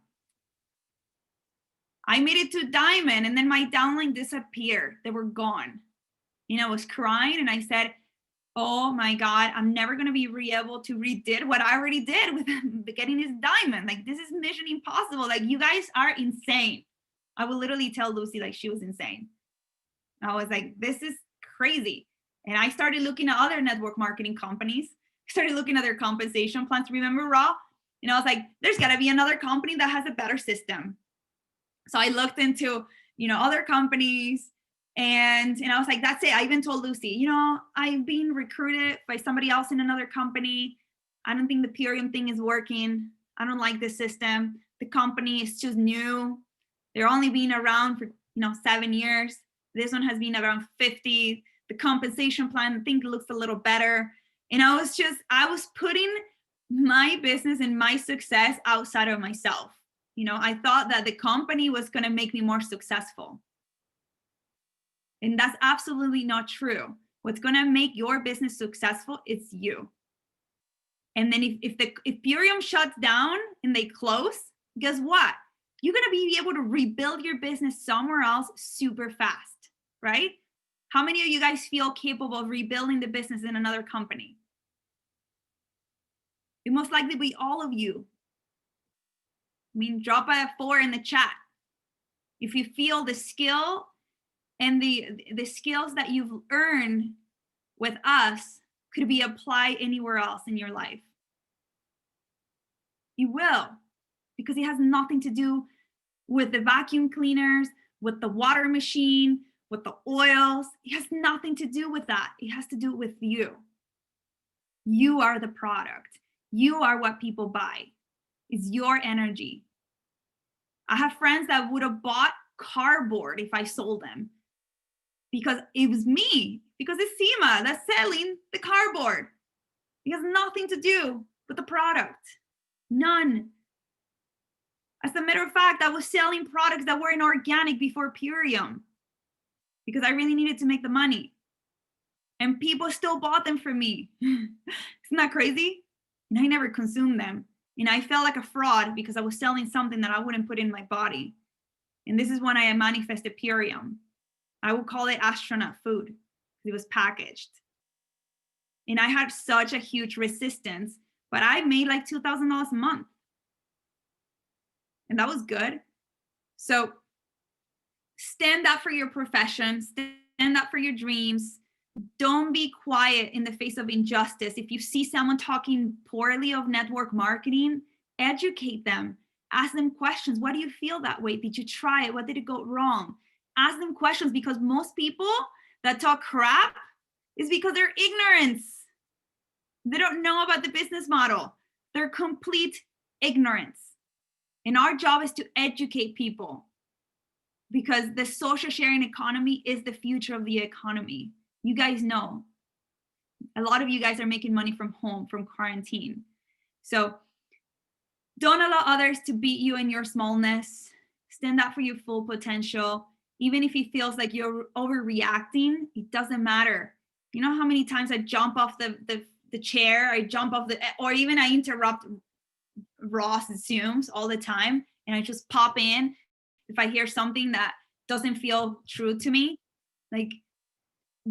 I made it to diamond, and then my downline disappeared. They were gone. And I was crying, and I said, oh my God, I'm never going to be able to redid what I already did with getting this diamond. Like, this is mission impossible. Like, you guys are insane. I would literally tell Lucy like she was insane. I was like, this is crazy. And I started looking at other network marketing companies, started looking at their compensation plans. Remember Raw? And I was like, there's got to be another company that has a better system. So I looked into, other companies, and I was like, that's it. I even told Lucy, I've been recruited by somebody else in another company. I don't think the Purium thing is working. I don't like the system. The company is just new. They're only been around for, 7 years. This one has been around 50. The compensation plan, I think, looks a little better. And I was putting my business and my success outside of myself. I thought that the company was going to make me more successful. And that's absolutely not true. What's going to make your business successful is you. And then if Purium shuts down and they close, guess what? You're going to be able to rebuild your business somewhere else super fast, right? How many of you guys feel capable of rebuilding the business in another company? It most likely be all of you. Drop a 4 in the chat. If you feel the skill and the skills that you've earned with us could be applied anywhere else in your life. You will, because it has nothing to do with the vacuum cleaners, with the water machine, with the oils. It has nothing to do with that. It has to do with you. You are the product. You are what people buy. It's your energy. I have friends that would have bought cardboard if I sold them, because it was me, because it's Seema that's selling the cardboard. It has nothing to do with the product. None. As a matter of fact, I was selling products that weren't organic before Purium because I really needed to make the money. And people still bought them from me. Isn't that crazy? And I never consumed them. And I felt like a fraud because I was selling something that I wouldn't put in my body. And this is when I manifested Purium. I would call it astronaut food. It was packaged. And I had such a huge resistance, but I made like $2,000 a month. And that was good. So stand up for your profession, stand up for your dreams. Don't be quiet in the face of injustice. If you see someone talking poorly of network marketing, educate them. Ask them questions. Why do you feel that way? Did you try it? What did it go wrong? Ask them questions, because most people that talk crap is because they're ignorant. They don't know about the business model. They're complete ignorance. And our job is to educate people, because the social sharing economy is the future of the economy. You guys know. A lot of you guys are making money from home, from quarantine. So don't allow others to beat you in your smallness. Stand up for your full potential. Even if it feels like you're overreacting, it doesn't matter. You know how many times I jump off the chair, I jump off or even I interrupt Ross Zooms all the time, and I just pop in if I hear something that doesn't feel true to me. Like,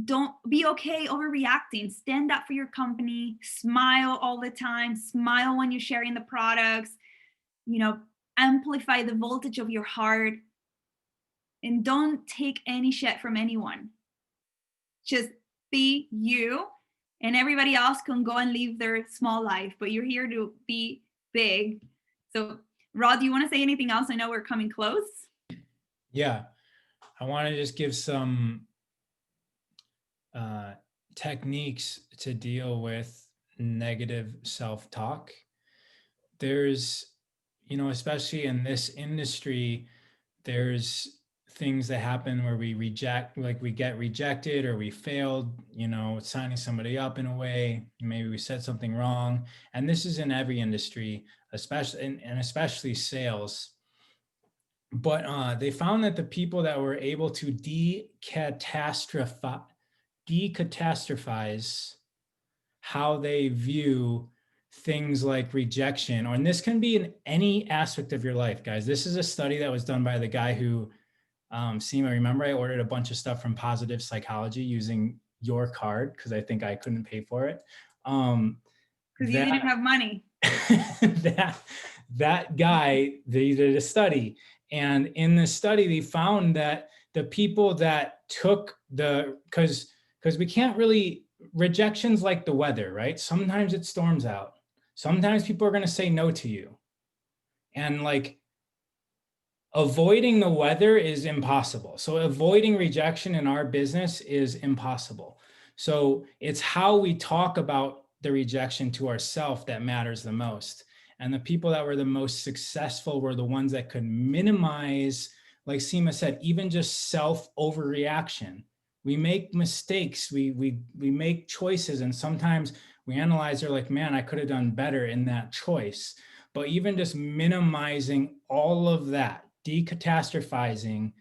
don't be okay overreacting. Stand up for your company, smile all the time, smile when you're sharing the products, you know, amplify the voltage of your heart, and don't take any shit from anyone. Just be you, and everybody else can go and live their small life, but you're here to be big. So Rod, do you want to say anything else? I know we're coming close. Yeah, I want to just give some techniques to deal with negative self-talk. There's, you know, especially in this industry, there's things that happen where we reject, like we get rejected or we failed, you know, signing somebody up in a way, maybe we said something wrong. And this is in every industry, especially, and especially sales. But they found that the people that were able to decatastrophize how they view things like rejection, and this can be in any aspect of your life, guys. This is a study that was done by the guy who, Seema, remember I ordered a bunch of stuff from Positive Psychology using your card because I think I couldn't pay for it. Because you didn't have money. that guy, they did a study, and in the study they found that the people that took because we can't really, rejection's like the weather, right? Sometimes it storms out. Sometimes people are going to say no to you, and like avoiding the weather is impossible. So avoiding rejection in our business is impossible. So it's how we talk about the rejection to ourselves that matters the most. And the people that were the most successful were the ones that could minimize, like Seema said, even just self overreaction. We make mistakes, we make choices, and sometimes we analyze, they're like, man, I could have done better in that choice. But even just minimizing all of that, decatastrophizing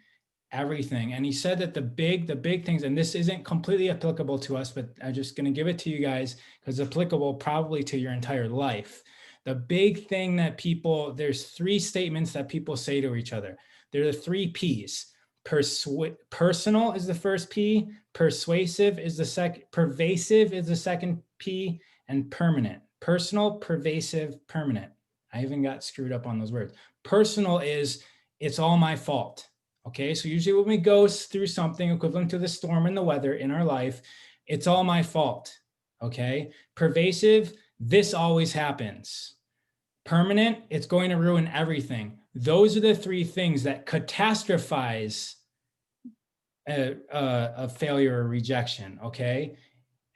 everything. And he said that the big things, and this isn't completely applicable to us, but I'm just going to give it to you guys because it's applicable probably to your entire life. The big thing that people, there's 3 statements that people say to each other. They're the 3 P's. Personal is the first P, pervasive is the second P, and permanent. Personal, pervasive, permanent. I even got screwed up on those words. Personal is, it's all my fault. Okay, so usually when we go through something equivalent to the storm and the weather in our life, it's all my fault. Okay, pervasive, this always happens. Permanent, it's going to ruin everything. Those are the 3 things that catastrophize a failure or rejection, okay?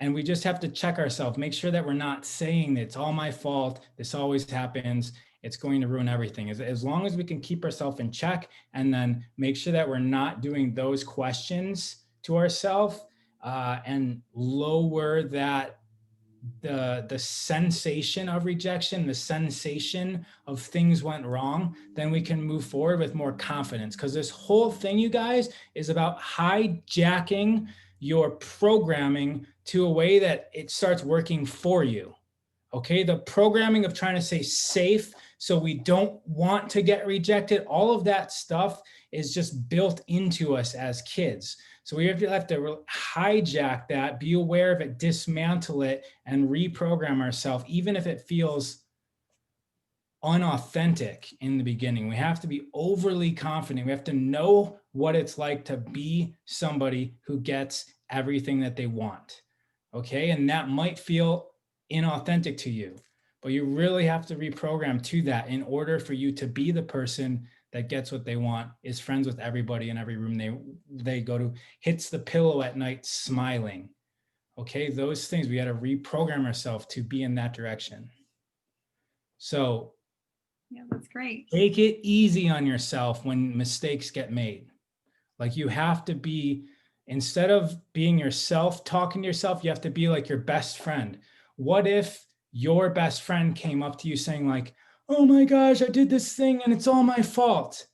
And we just have to check ourselves, make sure that we're not saying that it's all my fault, this always happens, it's going to ruin everything. As long as we can keep ourselves in check and then make sure that we're not doing those questions to ourselves and lower that the sensation of rejection, the sensation of things went wrong, then we can move forward with more confidence. Because this whole thing, you guys, is about hijacking your programming to a way that it starts working for you. Okay, the programming of trying to stay safe so we don't want to get rejected, all of that stuff is just built into us as kids. So we have to hijack that, be aware of it, dismantle it, and reprogram ourselves, even if it feels unauthentic in the beginning. We have to be overly confident. We have to know what it's like to be somebody who gets everything that they want. Okay, and that might feel inauthentic to you, but you really have to reprogram to that in order for you to be the person that gets what they want, is friends with everybody in every room they go to, hits the pillow at night smiling. Okay, those things, we got to reprogram ourselves to be in that direction. So yeah, that's great. Take it easy on yourself when mistakes get made. Like you have to be, instead of being yourself, talking to yourself, you have to be like your best friend. What if your best friend came up to you saying like, oh my gosh, I did this thing and it's all my fault?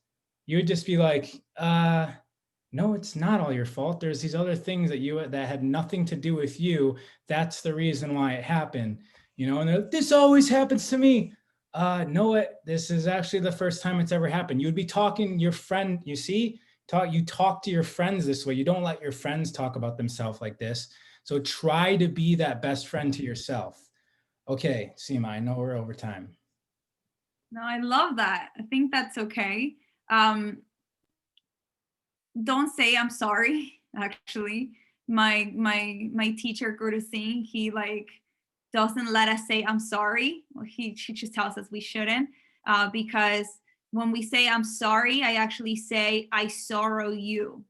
You would just be like, no, it's not all your fault. There's these other things that had nothing to do with you. That's the reason why it happened. You know, and they're like, this always happens to me. No, this is actually the first time it's ever happened. You'd be talking your friend, you see, You talk to your friends this way. You don't let your friends talk about themselves like this. So try to be that best friend to yourself. Okay, Seema, I know we're over time. No, I love that. I think that's okay. Don't say I'm sorry. Actually, my teacher Guru Singh, he like doesn't let us say I'm sorry. Well, she just tells us we shouldn't, because when we say I'm sorry, I actually say I sorrow you.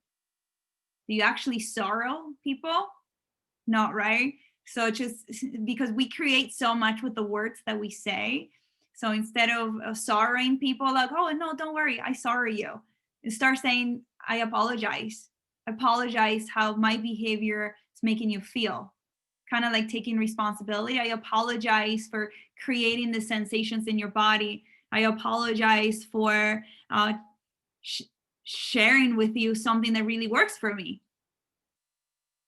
Do you actually sorrow people? Not right. So just because we create so much with the words that we say. So instead of sorrowing people like, oh no, don't worry, I sorry you. And start saying, I apologize. Apologize how my behavior is making you feel. Kind of like taking responsibility. I apologize for creating the sensations in your body. I apologize for sharing with you something that really works for me.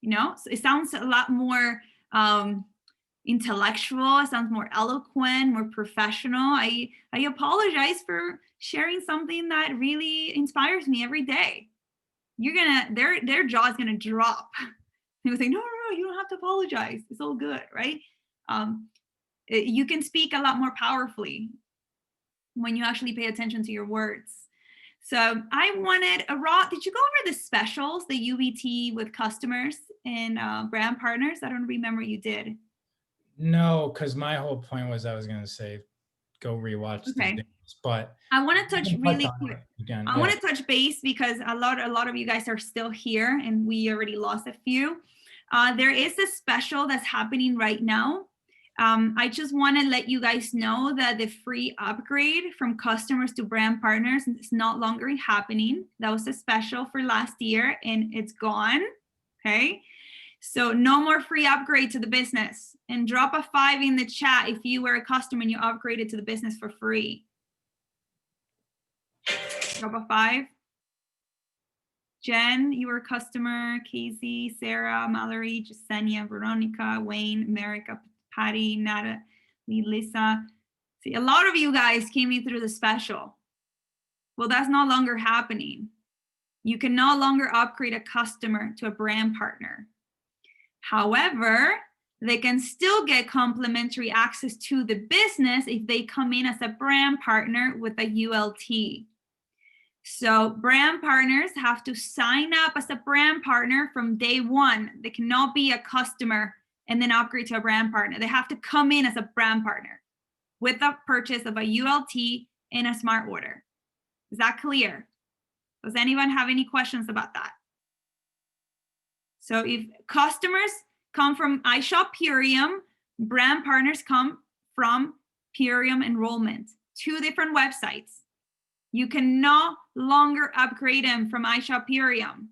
You know, so it sounds a lot more intellectual. It sounds more eloquent, more professional. I apologize for sharing something that really inspires me every day. You're gonna, their jaw is gonna drop. They would say, no, you don't have to apologize. It's all good, right? You can speak a lot more powerfully when you actually pay attention to your words. So I wanted did you go over the specials, the UBT with customers and brand partners? I don't remember you did. No, because my whole point was I was going to say, go rewatch these Okay. videos, but I want to touch really quick. again. I want to touch base because a lot of you guys are still here and we already lost a few. There is a special that's happening right now. I just want to let you guys know that the free upgrade from customers to brand partners is not longer happening. That was a special for last year and it's gone. Okay. So no more free upgrade to the business, and drop a 5 in the chat if you were a customer and you upgraded to the business for free. Drop a 5. Jen, you were a customer. Casey, Sarah, Mallory, Jasenia, Veronica, Wayne, America, Patty, Natalie, Lisa. See, a lot of you guys came in through the special. Well, that's no longer happening. You can no longer upgrade a customer to a brand partner. However, they can still get complimentary access to the business if they come in as a brand partner with a ULT. So brand partners have to sign up as a brand partner from day one. They cannot be a customer and then upgrade to a brand partner. They have to come in as a brand partner with the purchase of a ULT and a smart order. Is that clear? Does anyone have any questions about that? So if customers come from iShop Purium, brand partners come from Purium Enrollment, 2 different websites. You can no longer upgrade them from iShop Purium.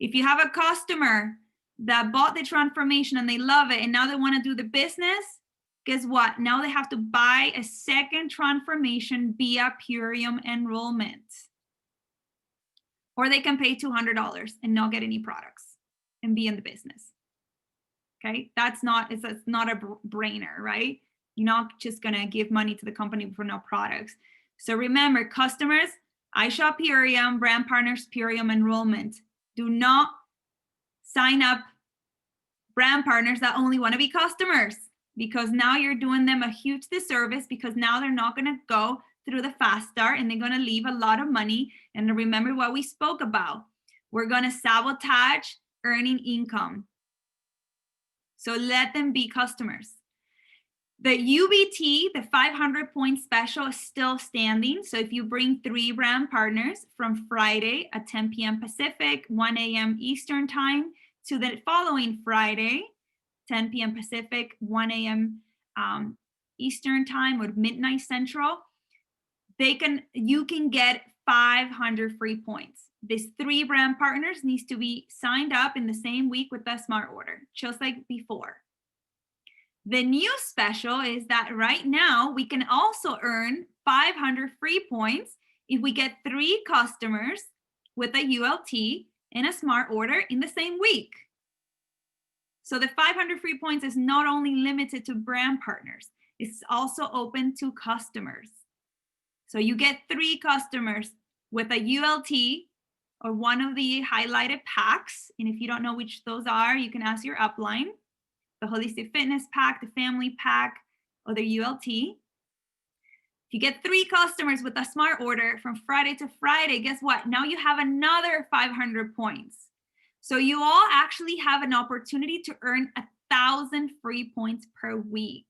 If you have a customer that bought the transformation and they love it and now they want to do the business, guess what? Now they have to buy a second transformation via Purium Enrollment. Or they can pay $200 and not get any products and be in the business. Okay, it's not a brainer, right? You're not just gonna give money to the company for no products. So remember, customers, iShop Purium, brand partners, Purium Enrollment. Do not sign up brand partners that only want to be customers, because now you're doing them a huge disservice, because now they're not gonna go through the fast start and they're gonna leave a lot of money. And remember what we spoke about. We're gonna sabotage earning income. So let them be customers. The UBT, the 500 point special, is still standing. So if you bring 3 brand partners from Friday at 10 p.m. Pacific, 1 a.m. Eastern time, to the following Friday, 10 p.m. Pacific, 1 a.m. Eastern time, or midnight Central, you can get 500 free points. These 3 brand partners needs to be signed up in the same week with the smart order, just like before. The new special is that right now we can also earn 500 free points if we get 3 customers with a ULT and a smart order in the same week. So the 500 free points is not only limited to brand partners, it's also open to customers. So you get 3 customers with a ULT or one of the highlighted packs. And if you don't know which those are, you can ask your upline. The Holistic Fitness Pack, the Family Pack, or the ULT. If you get 3 customers with a smart order from Friday to Friday, guess what? Now you have another 500 points. So you all actually have an opportunity to earn 1,000 free points per week.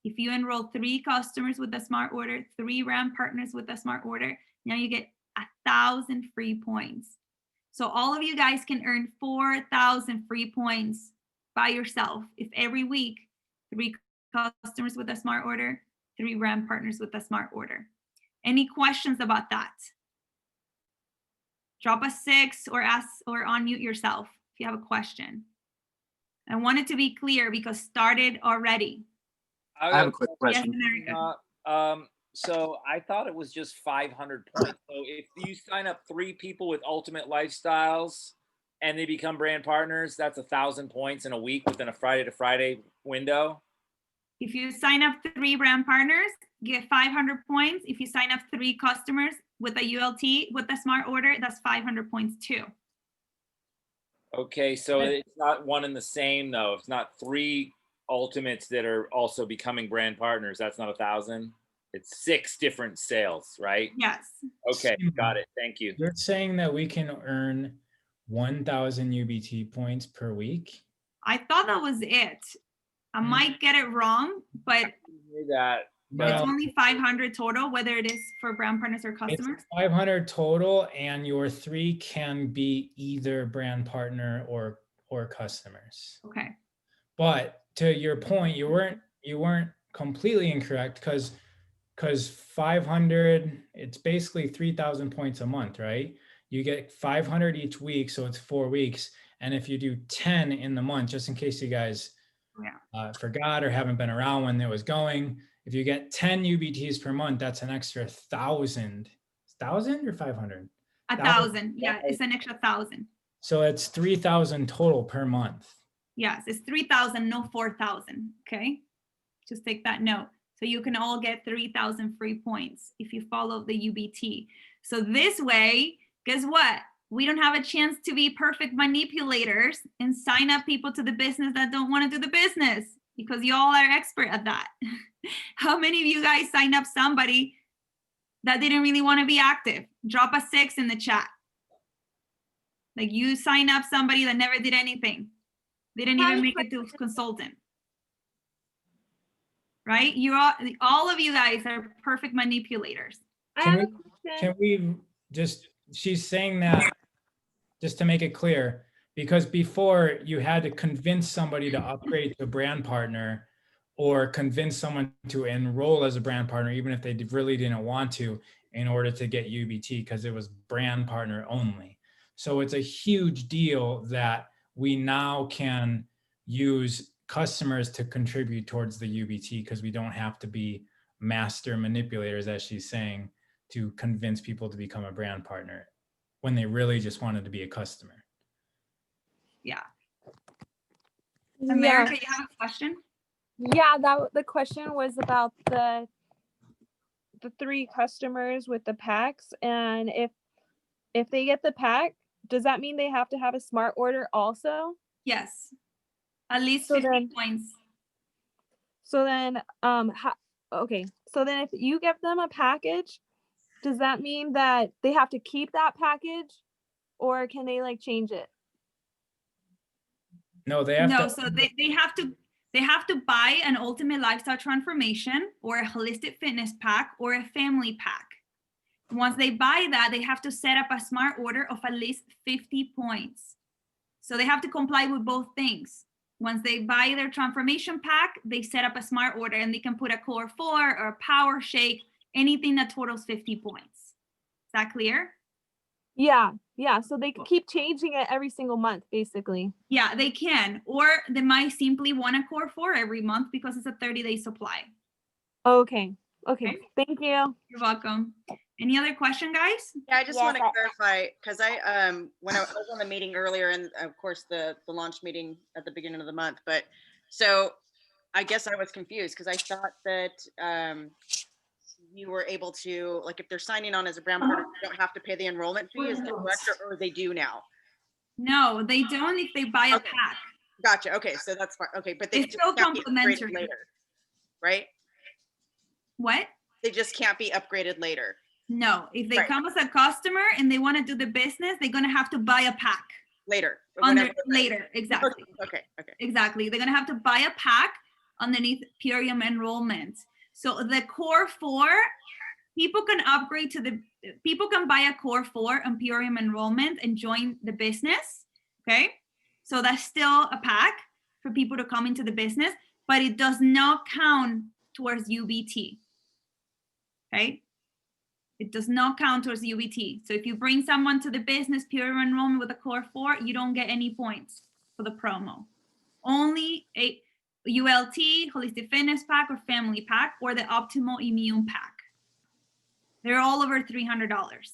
If you enroll 3 customers with a smart order, 3 RAM partners with a smart order, now you get 1,000 free points. So all of you guys can earn 4,000 free points by yourself if every week 3 customers with a smart order, 3 RAM partners with a smart order. Any questions about that? Drop a 6 or ask or unmute yourself if you have a question. I want it to be clear because started already. I have a quick Yes, question. America. So I thought it was just 500 points. So if you sign up 3 people with Ultimate Lifestyles and they become brand partners, that's 1,000 points in a week within a Friday to Friday window. If you sign up 3 brand partners, get 500 points. If you sign up 3 customers with a ULT with a smart order, that's 500 points too. Okay, so it's not one and the same though. It's not 3 Ultimates that are also becoming brand partners. That's not 1,000. It's 6 different sales, right? Yes. Okay, got it. Thank you. You're saying that we can earn 1,000 UBT points per week? I thought that was it. I might get it wrong, but Knew that. it's only 500 total, whether it is for brand partners or It's customers. 500 total, and your 3 can be either brand partner or customers. Okay. But to your point, you weren't completely incorrect because 500, it's basically 3,000 points a month, right? You get 500 each week, so it's 4 weeks. And if you do 10 in the month, just in case you guys forgot or haven't been around when it was going, if you get 10 UBTs per month, that's an extra 1,000. 1,000 or 500? 1,000. Yeah, it's an extra 1,000. So it's 3,000 total per month. Yes, it's 3,000, no 4,000. Okay. Just take that note. So you can all get 3,000 free points if you follow the UBT. So this way, guess what? We don't have a chance to be perfect manipulators and sign up people to the business that don't want to do the business, because you all are expert at that. How many of you guys signed up somebody that didn't really want to be active? Drop a 6 in the chat. Like you sign up somebody that never did anything. They didn't even make it to consultant. Right? All of you guys are perfect manipulators. Can we just, she's saying that just to make it clear, because before you had to convince somebody to upgrade to brand partner or convince someone to enroll as a brand partner, even if they really didn't want to, in order to get UBT, because it was brand partner only. So it's a huge deal that we now can use customers to contribute towards the UBT, because we don't have to be master manipulators, as she's saying, to convince people to become a brand partner when they really just wanted to be a customer. Yeah. America, you have a question? Yeah, the question was about the 3 customers with the packs, and if they get the pack, does that mean they have to have a smart order also? Yes. At least So 50 points. So then, okay. So then if you give them a package, does that mean that they have to keep that package, or can they like change it? No, they have to. So they have to buy an Ultimate Lifestyle Transformation or a Holistic Fitness Pack or a Family Pack. Once they buy that, they have to set up a smart order of at least 50 points. So they have to comply with both things. Once they buy their transformation pack, they set up a smart order and they can put a core 4 or a power shake, anything that totals 50 points. Is that clear? Yeah. So they can keep changing it every single month, basically. Yeah, they can. Or they might simply want a core 4 every month because it's a 30-day supply. Okay. Thank you. You're welcome. Any other question, guys? Yeah, I just want to clarify, because when I was on the meeting earlier, and of course the launch meeting at the beginning of the month, but so I guess I was confused because I thought that you were able to, like, if they're signing on as a brand partner, you don't have to pay the enrollment fee, is that correct, or they do now? No, they don't if they buy a Okay. pack. Gotcha, okay, so that's fine, okay, but they It's just still can't be upgraded complimentary. later, right? What? They just can't be upgraded later. No, if they Right. come as a customer and they want to do the business, they're gonna have to buy a pack. Later. Under whenever they're ready. later, exactly. Okay. Exactly. They're gonna have to buy a pack underneath Purium enrollment. So the core 4, people can upgrade to people can buy a core 4 on Purium enrollment and join the business. Okay. So that's still a pack for people to come into the business, but it does not count towards UBT. Okay. It does not count towards UBT. So if you bring someone to the business Purium enrollment with a core 4, you don't get any points for the promo. Only a ULT, Holistic Fitness Pack, or Family Pack, or the Optimal Immune Pack. They're all over $300.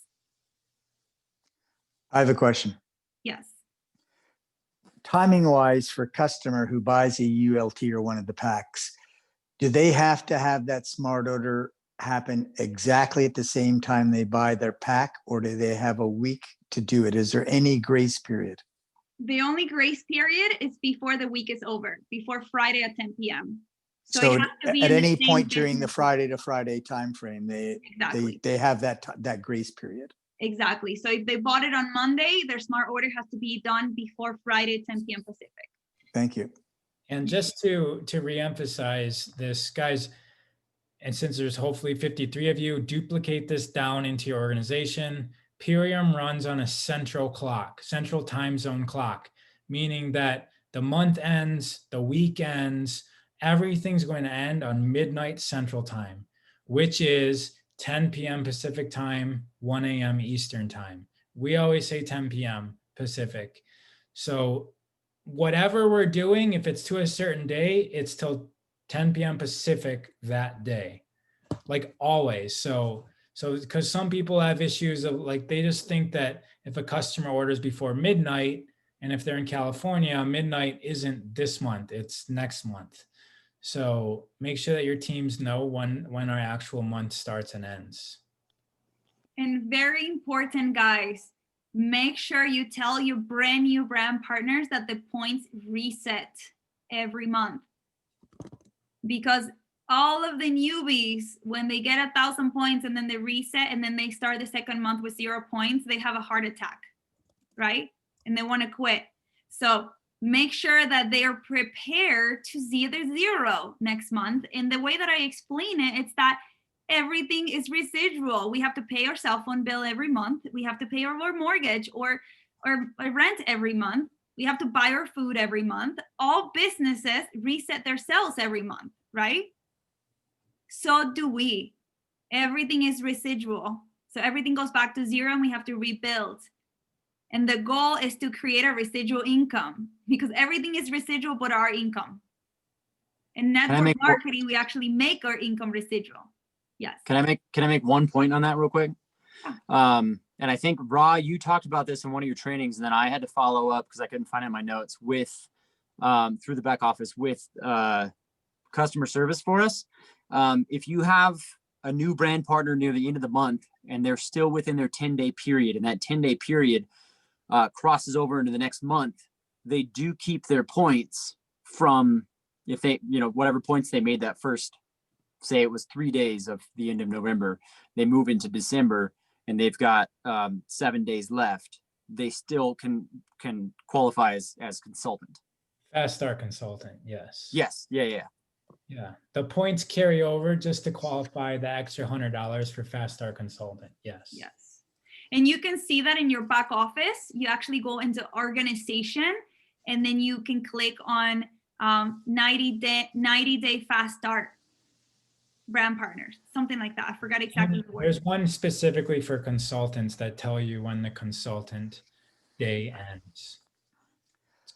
I have a question. Yes. Timing wise, for customer who buys a ULT or one of the packs, do they have to have that smart order happen exactly at the same time they buy their pack, or do they have a week to do it? Is there any grace period? The only grace period is before the week is over, before Friday at 10 p.m. So it has to be at in the any same point during the business. Friday to Friday timeframe, Exactly. they have that grace period. Exactly. So if they bought it on Monday, their smart order has to be done before Friday, 10 p.m. Pacific. Thank you. And just to reemphasize this, guys, and since there's hopefully 53 of you, duplicate this down into your organization. Purium runs on a central clock, central time zone clock, meaning that the month ends, the week ends, everything's going to end on midnight central time, which is 10 p.m. Pacific time, 1 a.m. Eastern time. We always say 10 p.m. Pacific. So whatever we're doing, if it's to a certain day, it's till 10 p.m. Pacific that day, like always. So because some people have issues of like, they just think that if a customer orders before midnight, and if they're in California, midnight isn't this month, it's next month. So make sure that your teams know when our actual month starts and ends. And very important, guys, make sure you tell your brand new brand partners that the points reset every month. Because all of the newbies, when they get 1,000 points and then they reset and then they start the second month with 0 points, they have a heart attack, right? And they want to quit. So make sure that they are prepared to see the 0 next month. And the way that I explain it, it's that everything is residual. We have to pay our cell phone bill every month. We have to pay our mortgage or rent every month. We have to buy our food every month. All businesses reset their sales every month, right? So do we. Everything is residual. So everything goes back to 0 and we have to rebuild. And the goal is to create a residual income, because everything is residual but our income. In network marketing, we actually make our income residual. Yes. Can I make one point on that real quick? Yeah. And I think Ra, you talked about this in one of your trainings, and then I had to follow up because I couldn't find it in my notes with through the back office with customer service for us. If you have a new brand partner near the end of the month and they're still within their 10-day period, and that 10-day period crosses over into the next month, they do keep their points from, if they, whatever points they made that first, say it was 3 days of the end of November, they move into December and they've got 7 days left, they still can qualify as consultant. Fast Start consultant, yes. Yes, yeah. Yeah, the points carry over just to qualify the extra $100 for Fast Start consultant, yes. Yes. And you can see that in your back office. You actually go into organization and then you can click on 90-day Fast Start brand partners, something like that. I forgot exactly the word. There's one specifically for consultants that tell you when the consultant day ends.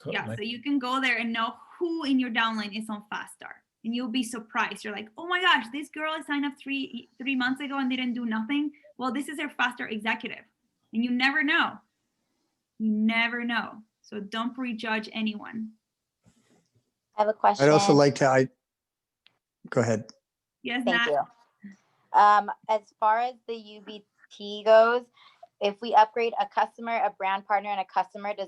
Yeah, so you can go there and know who in your downline is on Fast Start. And you'll be surprised. You're like, oh my gosh, this girl signed up three months ago and didn't do nothing. Well, this is their Fast Start executive. And you never know. You never know. So don't prejudge anyone. I have a question. I'd also like to, go ahead. Yes, Thank Nat. you. As far as the UBT goes, if we upgrade a customer, a brand partner, and a customer, do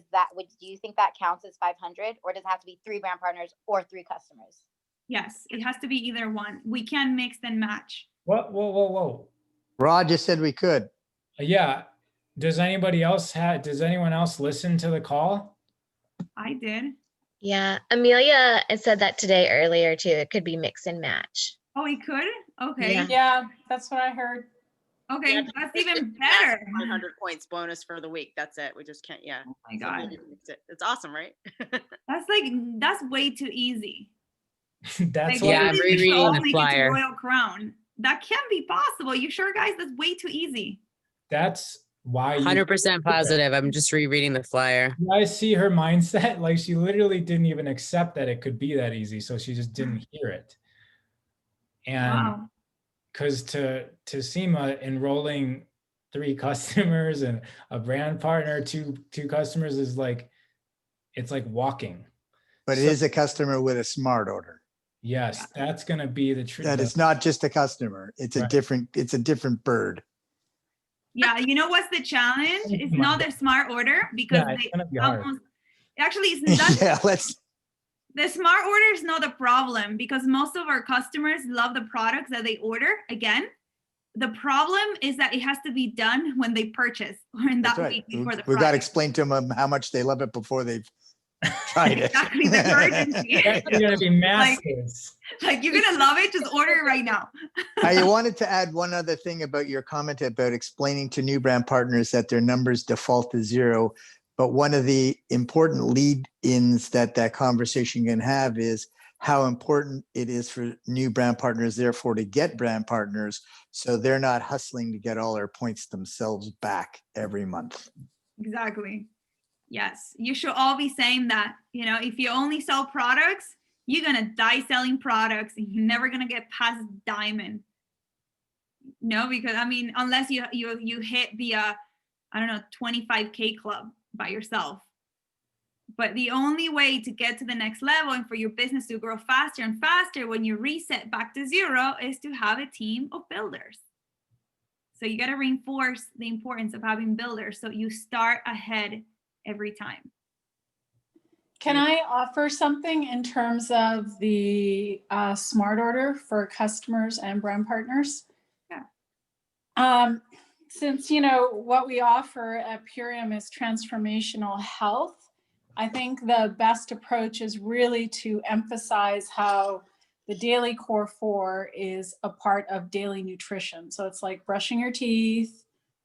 you think that counts as 500, or does it have to be 3 brand partners or 3 customers? Yes, it has to be either one. We can mix and match. What? Whoa. Rod just said we could. Yeah. Does anyone else listen to the call? I did. Yeah, Amelia said that today earlier too. It could be mix and match. Oh, we could? Okay. Yeah. Yeah, that's what I heard. Okay, Yeah, that's just even max better. 100 points bonus for the week. That's it. We just can't. Yeah. Oh my So God. maybe mix it. It's awesome, right? That's way too easy. That's Like, what Yeah, I'm literally, we should rereading all the make it to flyer. Royal Crown. That can't be possible. You sure, guys? That's way too easy. that's why you 100% positive. I'm just rereading the flyer. You guys see her mindset? Like she literally didn't even accept that it could be that easy. So she just didn't hear it. And Wow. because to Seema, enrolling 3 customers and a brand partner, two customers is like, it's like walking. But it So- is a customer with a smart order. Yes, that's going to be the truth. That it's not just a customer. It's a Right. different bird. Yeah, you know what's the challenge? It's my not their smart order because Yeah, it's they gonna be hard. actually it's not Yeah, let's. the smart order is not the problem because most of our customers love the products that they order. Again, the problem is that it has to be done when they purchase or in That's that right. week before the We got to product. explain to them how much they love it before they've tried it. Exactly, the urgency. That's going to be masses. Like you're gonna love it, just order it right now. I wanted to add one other thing about your comment about explaining to new brand partners that their numbers default to 0. But one of the important lead-ins that conversation can have is how important it is for new brand partners, therefore, to get brand partners so they're not hustling to get all their points themselves back every month. Exactly. Yes, you should all be saying that. You know, if you only sell products, you're gonna die selling products and you're never gonna get past diamond. No, because I mean, unless you hit the I don't know, 25K club by yourself. But the only way to get to the next level and for your business to grow faster and faster when you reset back to 0 is to have a team of builders. So you got to reinforce the importance of having builders so you start ahead every time. Can I offer something in terms of the smart order for customers and brand partners? Yeah. Since, you know, what we offer at Purium is transformational health, I think the best approach is really to emphasize how the daily core 4 is a part of daily nutrition. So it's like brushing your teeth,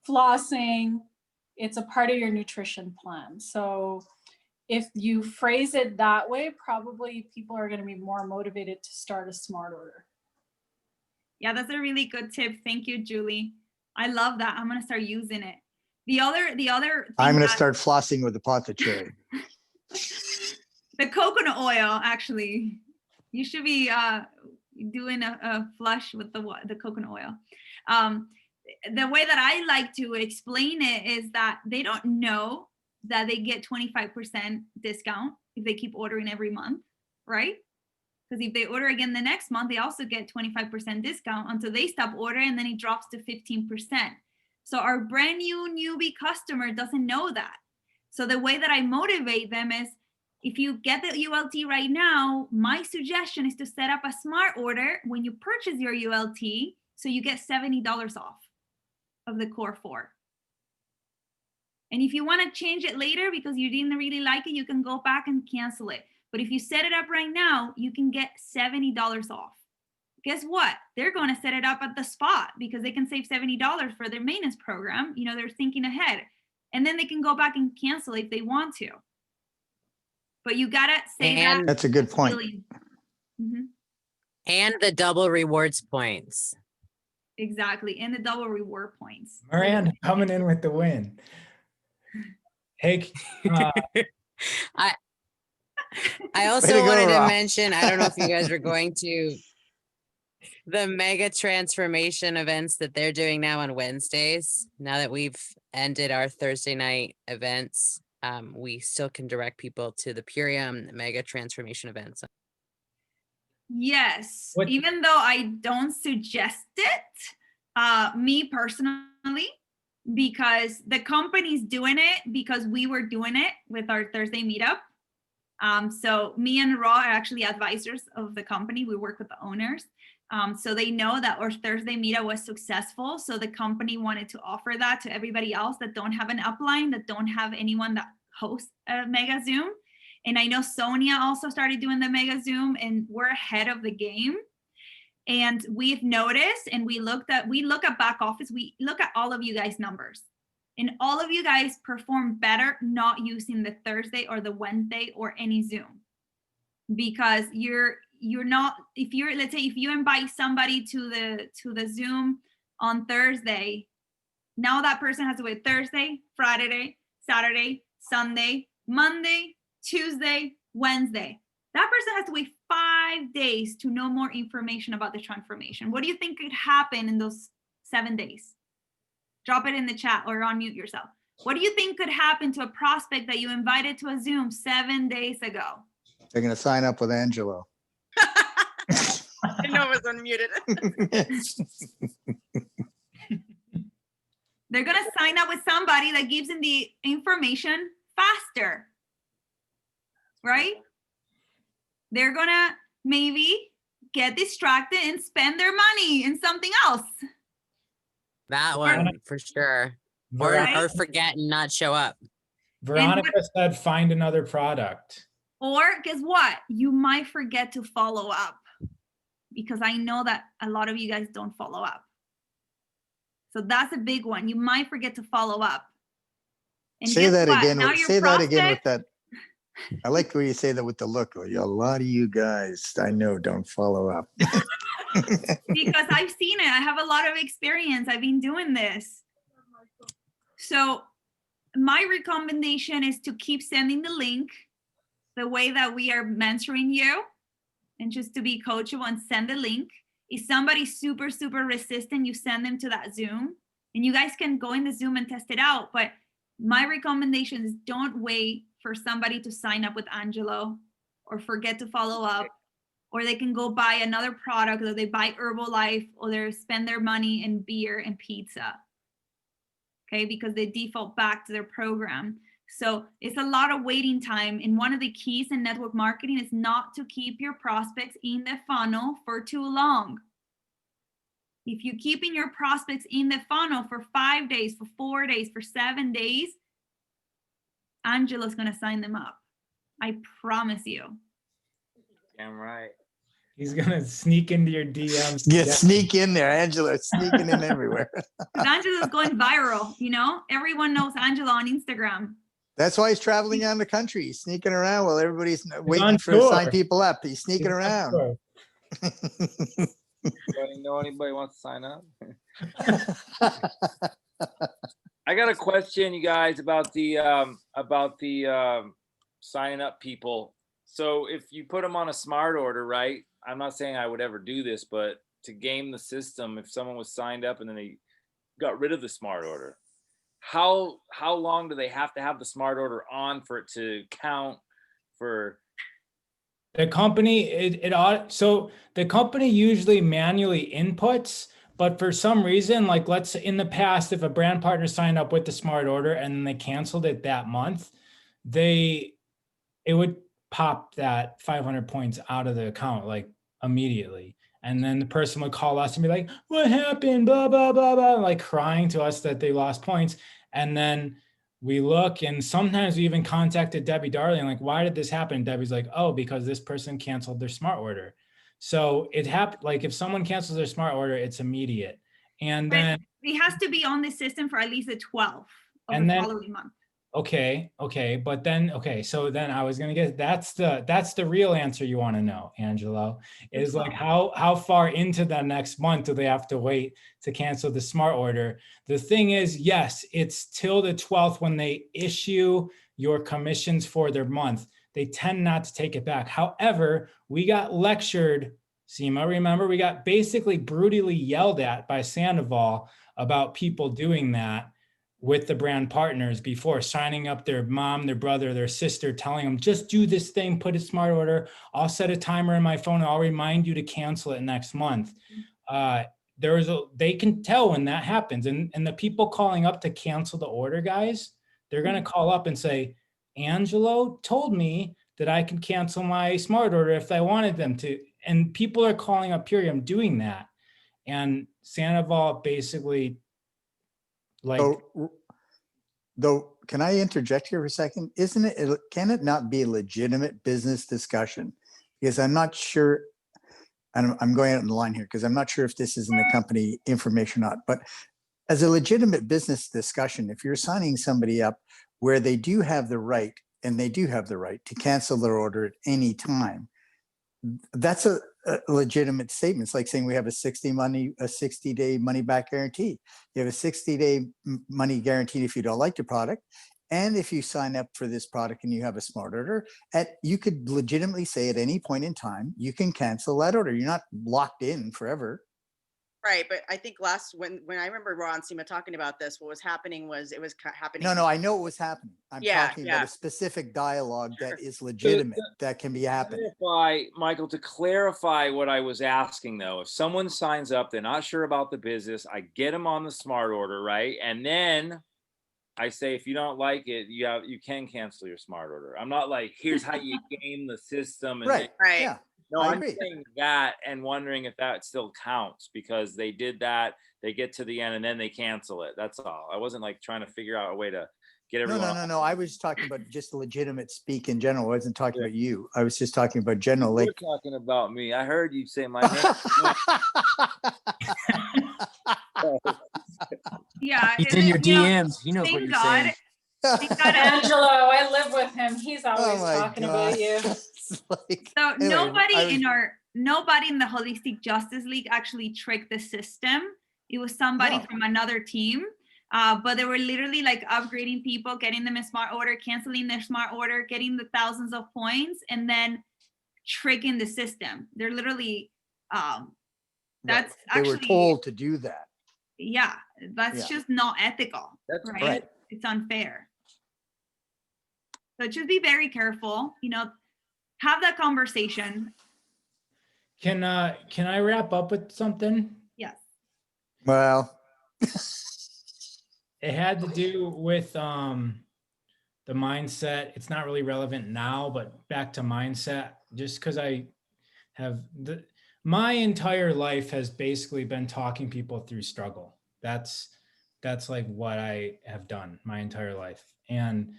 flossing, it's a part of your nutrition plan. So if you phrase it that way, probably people are going to be more motivated to start a smart order. Yeah, that's a really good tip. Thank you, Julie. I love that. I'm going to start using it. The other I'm going to start flossing with apothecary. The coconut oil, actually. You should be doing a flush with the coconut oil. The way that I like to explain it is that they don't know that they get 25% discount if they keep ordering every month, right? Because if they order again the next month, they also get 25% discount until they stop ordering, and then it drops to 15%. So our brand new newbie customer doesn't know that. So the way that I motivate them is, if you get the ULT right now, my suggestion is to set up a smart order when you purchase your ULT, so you get $70 off of the core 4. And if you want to change it later because you didn't really like it, you can go back and cancel it. But if you set it up right now, you can get $70 off. Guess what? They're going to set it up at the spot because they can save $70 for their maintenance program. You know, they're thinking ahead. And then they can go back and cancel if they want to. But you got to say that. That's a good point. Mm-hmm. And the double rewards points. Exactly. And the double reward points. Miranda coming in with the win. Hey, I also wanted to mention, I don't know if you guys were going to, the mega transformation events that they're doing now on Wednesdays. Now that we've ended our Thursday night events, we still can direct people to the Purium mega transformation events. Yes, even though I don't suggest it, Me personally, because the company's doing it because we were doing it with our Thursday meetup. So me and Raw are actually advisors of the company. We work with the owners. So they know that our Thursday meetup was successful. So the company wanted to offer that to everybody else that don't have an upline, that don't have anyone that hosts a mega Zoom. And I know Sonia also started doing the mega Zoom, and we're ahead of the game. And we've noticed, and we look at back office, we look at all of you guys' numbers. And all of you guys perform better not using the Thursday or the Wednesday or any Zoom. Because you're not, let's say if you invite somebody to the Zoom on Thursday, now that person has to wait Thursday, Friday, Saturday, Sunday, Monday, Tuesday, Wednesday. That person has to wait 5 days to know more information about the transformation. What do you think could happen in those 7 days? Drop it in the chat or unmute yourself. What do you think could happen to a prospect that you invited to a Zoom 7 days ago? They're going to sign up with Angelo. I know it was unmuted. They're going to sign up with somebody that gives them the information faster, right? They're going to maybe get distracted and spend their money in something else. That one for sure. Or forget and not show up. Veronica said, find another product. Or guess what? You might forget to follow up, because I know that a lot of you guys don't follow up. So that's a big one. You might forget to follow up. And say that what? again. Now Say that again with that. I like the way you say that with the look. A lot of you guys I know don't follow up. Because I've seen it. I have a lot of experience. I've been doing this. So my recommendation is to keep sending the link the way that we are mentoring you, and just to be coachable and send the link. If somebody's super, super resistant, you send them to that Zoom, and you guys can go in the Zoom and test it out. But my recommendation is don't wait for somebody to sign up with Angelo or forget to follow up, or they can go buy another product, or they buy Herbalife, or they spend their money in beer and pizza. Okay, because they default back to their program. So it's a lot of waiting time. And one of the keys in network marketing is not to keep your prospects in the funnel for too long. If you keeping your prospects in the funnel for 5 days, for 4 days, for 7 days, Angelo's going to sign them up. I promise you. Damn right. He's going to sneak into your DMs. Yeah, sneak in there. Angela's sneaking in everywhere. Angelo's going viral, you know? Everyone knows Angelo on Instagram. That's why he's traveling around the country. He's sneaking around while everybody's waiting for to sign people up. He's sneaking around. Know anybody wants to sign up? I got a question, you guys, about the signing up people. So if you put them on a smart order, right? I'm not saying I would ever do this, but to game the system, if someone was signed up and then they got rid of the smart order, how long do they have to have the smart order on for it to count for? The company, so the company usually manually inputs, but for some reason, like let's in the past, if a brand partner signed up with the smart order and they canceled it that month, it would pop that 500 points out of the account like immediately. And then the person would call us and be like, what happened? Blah, blah, blah, blah, like crying to us that they lost points. And then we look, and sometimes we even contacted Debbie Darling, like, why did this happen? Debbie's like, oh, because this person canceled their smart order. So it happened, like if someone cancels their smart order, it's immediate. And then it has to be on the system for at least the 12th of the following month. Okay. But then, so then I was going to get, that's the real answer you want to know, Angelo, is like how far into the next month do they have to wait to cancel the smart order? The thing is, yes, it's till the 12th when they issue your commissions for their month. They tend not to take it back. However, we got lectured, Seema, remember, we got basically brutally yelled at by Sandoval about people doing that with the brand partners before, signing up their mom, their brother, their sister, telling them, just do this thing, put a smart order. I'll set a timer in my phone. And I'll remind you to cancel it next month. they can tell when that happens. And the people calling up to cancel the order, guys, they're going to call up and say, Angelo told me that I could cancel my smart order if I wanted them to. And people are calling up Purium doing that. And Sandoval basically Though, can I interject here for a second? Can it not be a legitimate business discussion? Because I'm not sure, and I'm going out on the line here because I'm not sure if this is in the company information or not, but as a legitimate business discussion, if you're signing somebody up where they do have the right, and they do have the right to cancel their order at any time, that's a legitimate statement. It's like saying we have a 60-day money back guarantee. You have a 60-day money guarantee if you don't like the product. And if you sign up for this product and you have a smart order, you could legitimately say at any point in time, you can cancel that order. You're not locked in forever. Right, but I think when I remember Ron Sema talking about this, what was happening was it was happening. No, I know it was happening. I'm talking about a specific dialogue that is legitimate, that can be happening. Michael, to clarify what I was asking though, if someone signs up, they're not sure about the business, I get them on the smart order, right? And then I say, if you don't like it, you can cancel your smart order. I'm not like, here's how you game the system. And right. Yeah. No, I'm saying that and wondering if that still counts because they did that, they get to the end and then they cancel it. That's all. I wasn't like trying to figure out a way to get everyone. No. I was talking about just legitimate speak in general. I wasn't talking about you. I was just talking about general. You're talking about me. I heard you say my name. Yeah. He's in your DMs. He knows what you're saying. Angelo, I live with him. He's always talking about you. So nobody in the Holistic Justice League actually tricked the system. It was somebody from another team, but they were literally like upgrading people, getting them a smart order, canceling their smart order, getting the thousands of points, and then tricking the system. They're literally that's they were told to do that. Yeah, that's just not ethical. That's right. It's unfair. So just be very careful, have that conversation. Can I wrap up with something? Yes. Well, it had to do with the mindset. It's not really relevant now, but back to mindset, just because I have my entire life has basically been talking people through struggle. That's like what I have done my entire life. And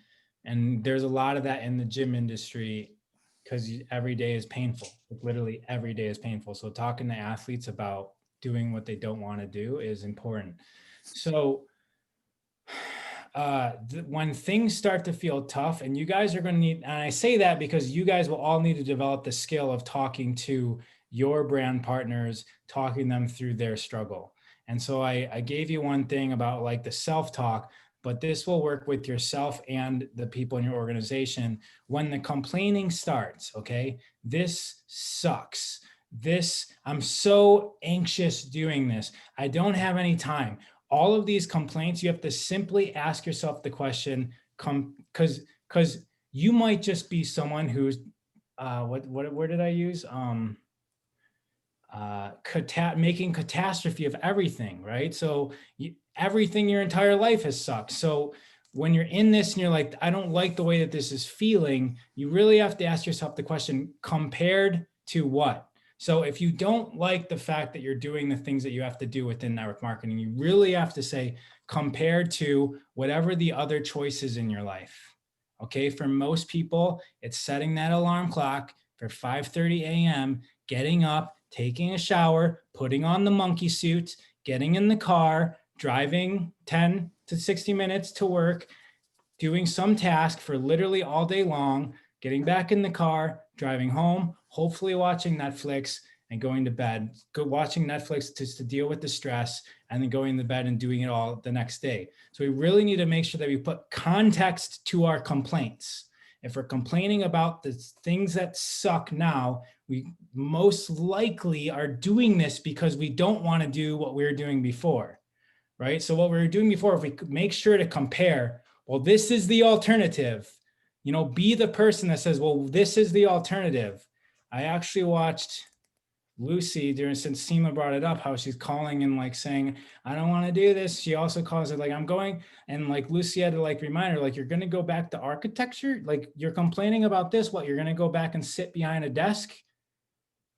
there's a lot of that in the gym industry because every day is painful. Literally every day is painful. So talking to athletes about doing what they don't want to do is important. So when things start to feel tough, and you guys are going to need, and I say that because you guys will all need to develop the skill of talking to your brand partners, talking them through their struggle. And so I gave you one thing about like the self-talk, but this will work with yourself and the people in your organization. When the complaining starts, okay, this sucks. I'm so anxious doing this. I don't have any time. All of these complaints, you have to simply ask yourself the question, because you might just be someone who's, what word did I use? Making catastrophe of everything, right? So everything your entire life has sucked. So when you're in this and you're like, I don't like the way that this is feeling, you really have to ask yourself the question, compared to what? So if you don't like the fact that you're doing the things that you have to do within network marketing, you really have to say, compared to whatever the other choices in your life. Okay, for most people, it's setting that alarm clock for 5:30 a.m., getting up, taking a shower, putting on the monkey suit, getting in the car, driving 10 to 60 minutes to work, doing some task for literally all day long, getting back in the car, driving home, hopefully watching Netflix and going to bed, watching Netflix to deal with the stress, and then going to bed and doing it all the next day. So we really need to make sure that we put context to our complaints. If we're complaining about the things that suck now, we most likely are doing this because we don't want to do what we were doing before, right? So what we were doing before, if we could make sure to compare, well, this is the alternative, be the person that says, well, this is the alternative. I actually watched Lucy, since Seema brought it up, how she's calling and like saying, I don't want to do this. She also calls it like, I'm going, and like Lucy had to like remind her, like, you're going to go back to architecture. Like, you're complaining about this. What, you're going to go back and sit behind a desk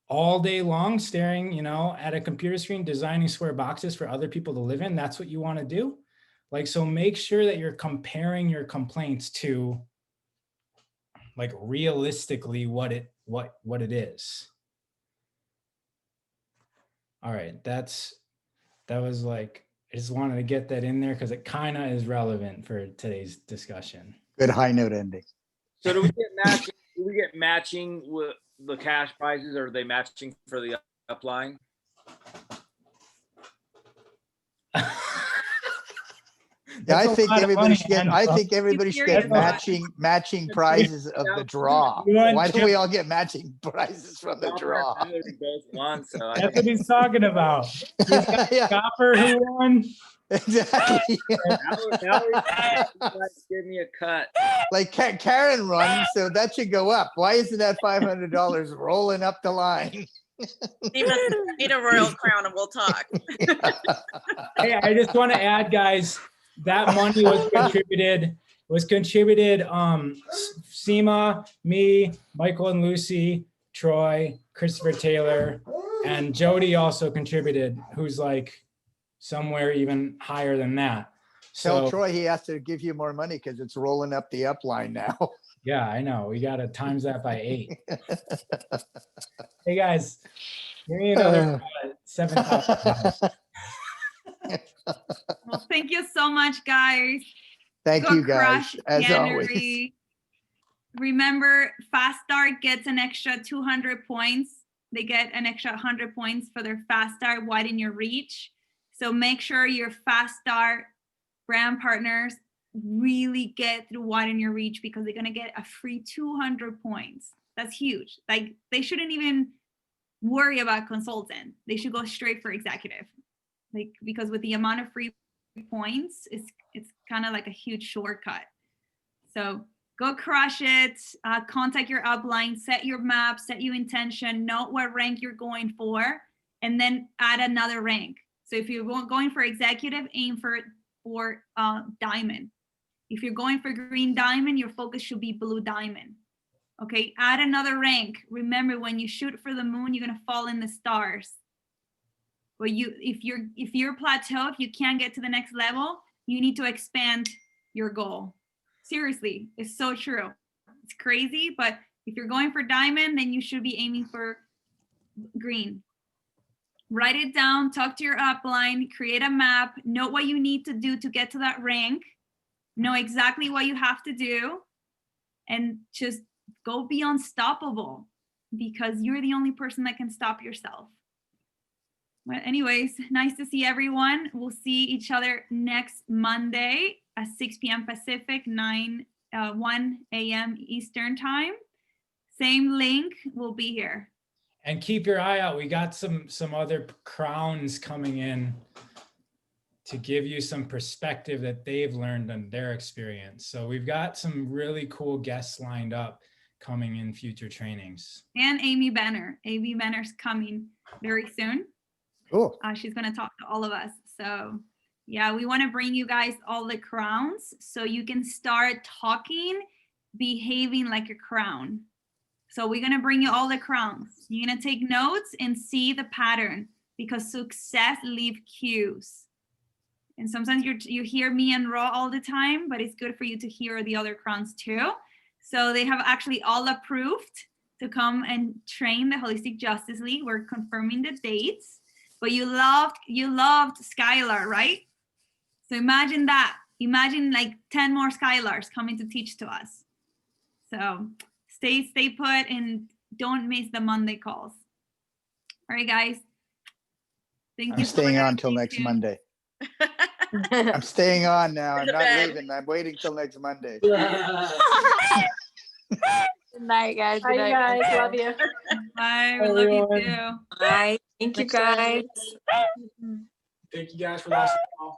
all day long, staring, you know, at a computer screen, designing square boxes for other people to live in? That's what you want to do? Like, so make sure that you're comparing your complaints to like realistically what it is. All right, that was like, I just wanted to get that in there because it kind of is relevant for today's discussion. Good high note ending. So do we get matching? Do we get matching with the cash prizes, or are they matching for the upline? Yeah, I That's a think lot of everybody money, should get. man. I think everybody should get That's a lot. matching prizes of the draw. Why don't we all get matching prizes from the draw? Both won, so I That's think what he's talking about. He's got Yeah. Copper who won. Exactly. give me a cut. Like Karen runs, so that should go up. Why isn't that $500 rolling up the line? Need a royal crown and we'll talk. Hey, I just want to add, guys, that money was contributed. Seema, me, Michael and Lucy, Troy, Christopher Taylor, and Jody also contributed, who's like somewhere even higher than that. Tell So Troy he has to give you more money because it's rolling up the upline now. yeah, I know. We got to times that by 8. Hey guys, give me another $7,000. Well, thank you so much, guys. Thank Go you guys, crush as always. January. Remember, Fast Start gets an extra 200 points. They get an extra 100 points for their Fast Start, widen your reach. So make sure your Fast Start brand partners really get through widen your reach, because they're going to get a free 200 points. That's huge. Like, they shouldn't even worry about consultant. They should go straight for executive. Like, because with the amount of free points, it's kind of like a huge shortcut. So go crush it. Contact your upline, set your map, set your intention, know what rank you're going for, and then add another rank. So if you're going for executive, aim for diamond. If you're going for green diamond, your focus should be blue diamond. Okay, add another rank. Remember, when you shoot for the moon, you're gonna fall in the stars. But if you're plateau, if you can't get to the next level, you need to expand your goal. Seriously, it's so true. It's crazy, but if you're going for diamond, then you should be aiming for green. Write it down, talk to your upline, create a map, know what you need to do to get to that rank, know exactly what you have to do, and just go be unstoppable, because you're the only person that can stop yourself. But anyways, nice to see everyone. We'll see each other next Monday at 6 p.m. Pacific, 1 a.m. Eastern time. Same link will be here. And keep your eye out. We got some other crowns coming in to give you some perspective that they've learned on their experience. So we've got some really cool guests lined up coming in future trainings. And Amy Benner. Amy Benner's coming very soon. Cool. She's going to talk to all of us. So yeah, we want to bring you guys all the crowns so you can start talking, behaving like a crown. So we're going to bring you all the crowns. You're going to take notes and see the pattern, because success leaves cues. And sometimes you hear me and Raw all the time, but it's good for you to hear the other crowns too. So they have actually all approved to come and train the Holistic Justice League. We're confirming the dates. But you loved Skylar, right? So imagine that. Imagine like 10 more Skylars coming to teach to us. So stay put and don't miss the Monday calls. All right, guys. Thank you. I'm staying on till next Monday. I'm staying on now. I'm not leaving. I'm waiting till next Monday. Good night, guys. Bye, guys. Love you. Bye. We love you too. Bye. Thank you, guys. Thank you guys for listening.